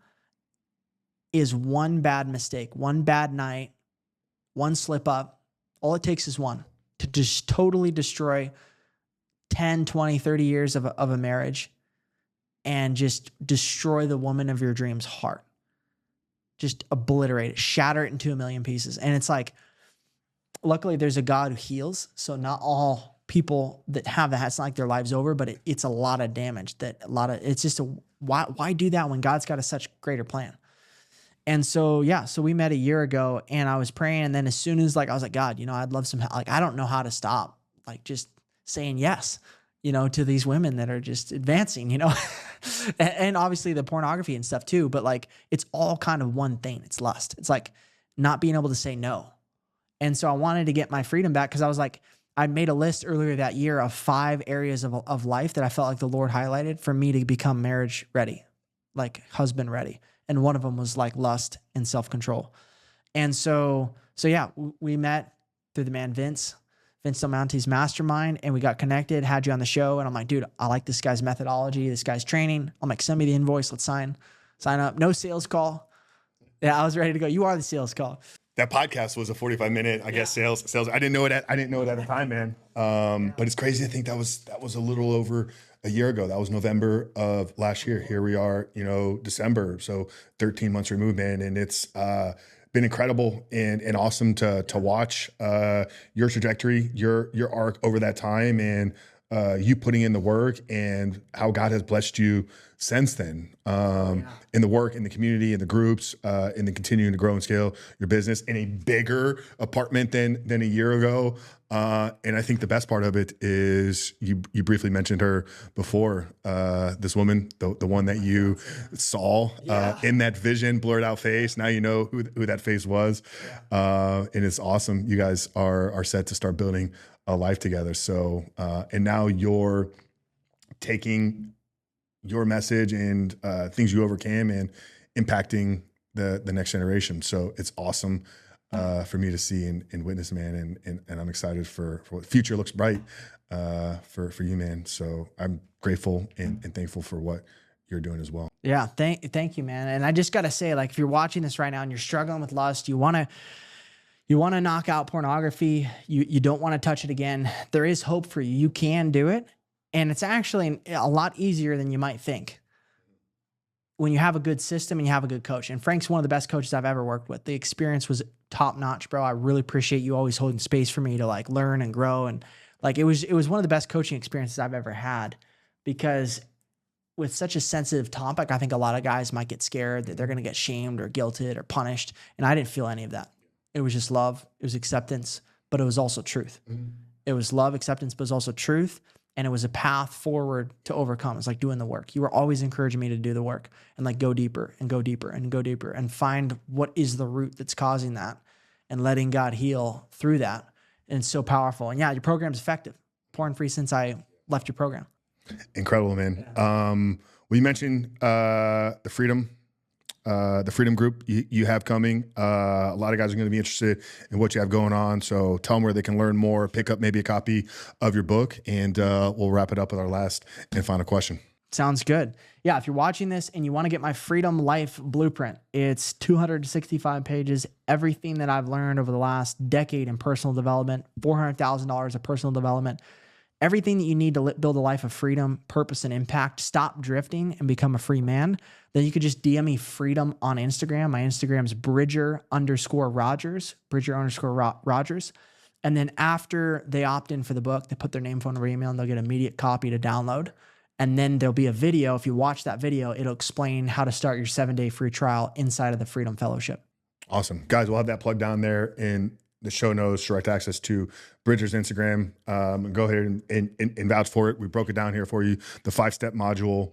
is one bad mistake, one bad night, one slip up. All it takes is one to just totally destroy 10, 20, 30 years of a marriage, and just destroy the woman of your dreams' heart. Just obliterate it, shatter it into a million pieces. And it's like, luckily there's a God who heals. So not all people that have that, it's not like their life's over, but it's a lot of damage. It's just why do that when God's got a such greater plan? And so, yeah, so we met a year ago, and I was praying. And then as soon as I was like, God, I'd love some help. Like, I don't know how to stop, just saying yes, to these women that are just advancing, and obviously the pornography and stuff too. But it's all kind of one thing. It's lust. It's like not being able to say no. And so I wanted to get my freedom back, because I was like, I made a list earlier that year of 5 areas of life that I felt like the Lord highlighted for me to become marriage ready, like husband ready. And one of them was like lust and self-control. And so yeah, we met through the man, Vince Del Monte's mastermind, and we got connected, had you on the show. And I'm like, dude, I like this guy's methodology, this guy's training. I'm like, send me the invoice, let's sign. Sign up. No sales call. Yeah, I was ready to go. You are the sales call. That podcast was a 45-minute, I guess, sales. I didn't know it at the time, man. But it's crazy to think that was a little over a year ago. That was November of last year. Here we are, December. So 13 months removed, man. And it's been incredible and awesome to watch your trajectory, your arc over that time, and you putting in the work and how God has blessed you since then, in the work, in the community, in the groups, in the continuing to grow and scale your business in a bigger apartment than a year ago. And I think the best part of it is you briefly mentioned her before, this woman, the one that you saw in that vision, blurred out face. Now you know who that face was. And it's awesome. You guys are set to start building a life together. So, and now you're taking your message and things you overcame and impacting the next generation. So it's awesome for me to see and witness, man. And I'm excited for what future looks bright for you, man. So I'm grateful and thankful for what you're doing as well. Yeah. Thank you, man. And I just got to say, like, if you're watching this right now and you're struggling with lust, you want to knock out pornography. You don't want to touch it again. There is hope for you. You can do it. And it's actually a lot easier than you might think when you have a good system and you have a good coach. And Frank's one of the best coaches I've ever worked with. The experience was top notch, bro. I really appreciate you always holding space for me to like learn and grow. And like, it was one of the best coaching experiences I've ever had, because with such a sensitive topic, I think a lot of guys might get scared that they're going to get shamed or guilted or punished. And I didn't feel any of that. It was just love. It was acceptance, but it was also truth. It was love, acceptance, but it was also truth. And it was a path forward to overcome. It's like doing the work. You were always encouraging me to do the work and like go deeper and go deeper and go deeper and find what is the root that's causing that and letting God heal through that. And it's so powerful. And yeah, your program's effective. Porn free since I left your program. Incredible, man. Well, you mentioned the Freedom group you have coming. A lot of guys are going to be interested in what you have going on. So tell them where they can learn more, pick up maybe a copy of your book, and we'll wrap it up with our last and final question. Sounds good. Yeah, if you're watching this and you want to get my Freedom Life Blueprint, it's 265 pages, everything that I've learned over the last decade in personal development, $400,000 of personal development, everything that you need to build a life of freedom, purpose, and impact, stop drifting and become a free man. Then you could just DM me freedom on Instagram. My Instagram's Bridger_Rogers. And then after they opt in for the book, they put their name, phone number, email, and they'll get an immediate copy to download. And then there'll be a video. If you watch that video, it'll explain how to start your 7-day free trial inside of the Freedom Fellowship. Awesome. Guys, we'll have that plugged down there in the show notes, direct access to Bridger's Instagram. Go ahead and vouch for it. We broke it down here for you, the 5-step module.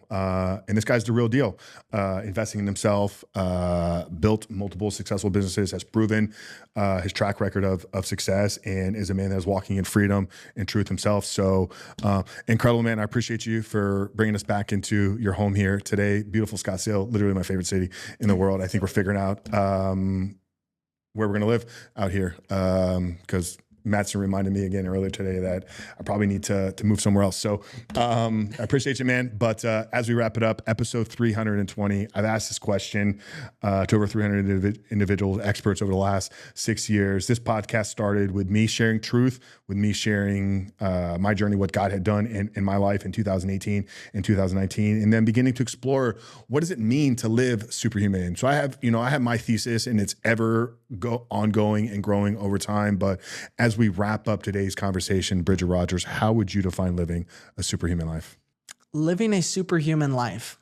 And this guy's the real deal. Investing in himself, built multiple successful businesses, has proven his track record of success, and is a man that is walking in freedom and truth himself. So incredible, man. I appreciate you for bringing us back into your home here today. Beautiful Scottsdale, literally my favorite city in the world. I think we're figuring out where we're going to live out here. Because Mattson reminded me again earlier today that I probably need to move somewhere else. So I appreciate you, man. But as we wrap it up, episode 320, I've asked this question to over 300 individuals, experts over the last 6 years. This podcast started with me sharing truth, with me sharing my journey, what God had done in my life in 2018 and 2019, and then beginning to explore what does it mean to live superhuman. So I have my thesis, and it's ever ongoing and growing over time. But as we wrap up today's conversation, Bridger Rogers, how would you define living a superhuman life? Living a superhuman life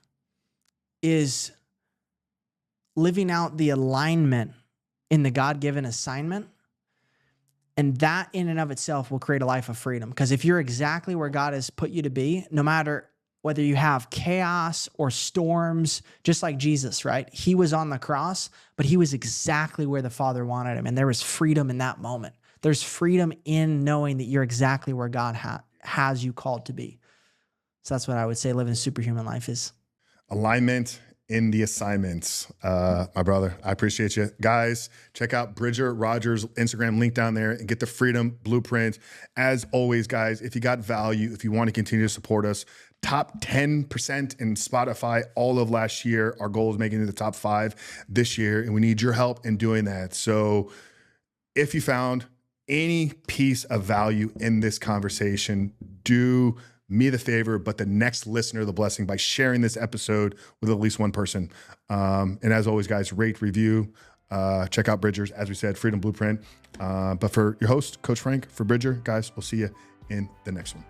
is living out the alignment in the God-given assignment. And that in and of itself will create a life of freedom. Because if you're exactly where God has put you to be, no matter whether you have chaos or storms, just like Jesus, right? He was on the cross, but he was exactly where the Father wanted him. And there was freedom in that moment. There's freedom in knowing that you're exactly where God has you called to be. So that's what I would say living a superhuman life is. Alignment in the assignments. My brother, I appreciate you. Guys, check out Bridger Rogers' Instagram link down there and get the Freedom Blueprint. As always, guys, if you got value, if you want to continue to support us, top 10% in Spotify all of last year. Our goal is making it the top 5 this year, and we need your help in doing that. So if you found any piece of value in this conversation, do me the favor, but the next listener the blessing by sharing this episode with at least one person. And as always, guys, rate, review, check out Bridger's, as we said, Freedom Blueprint. But for your host, Coach Frank, for Bridger, guys, we'll see you in the next one.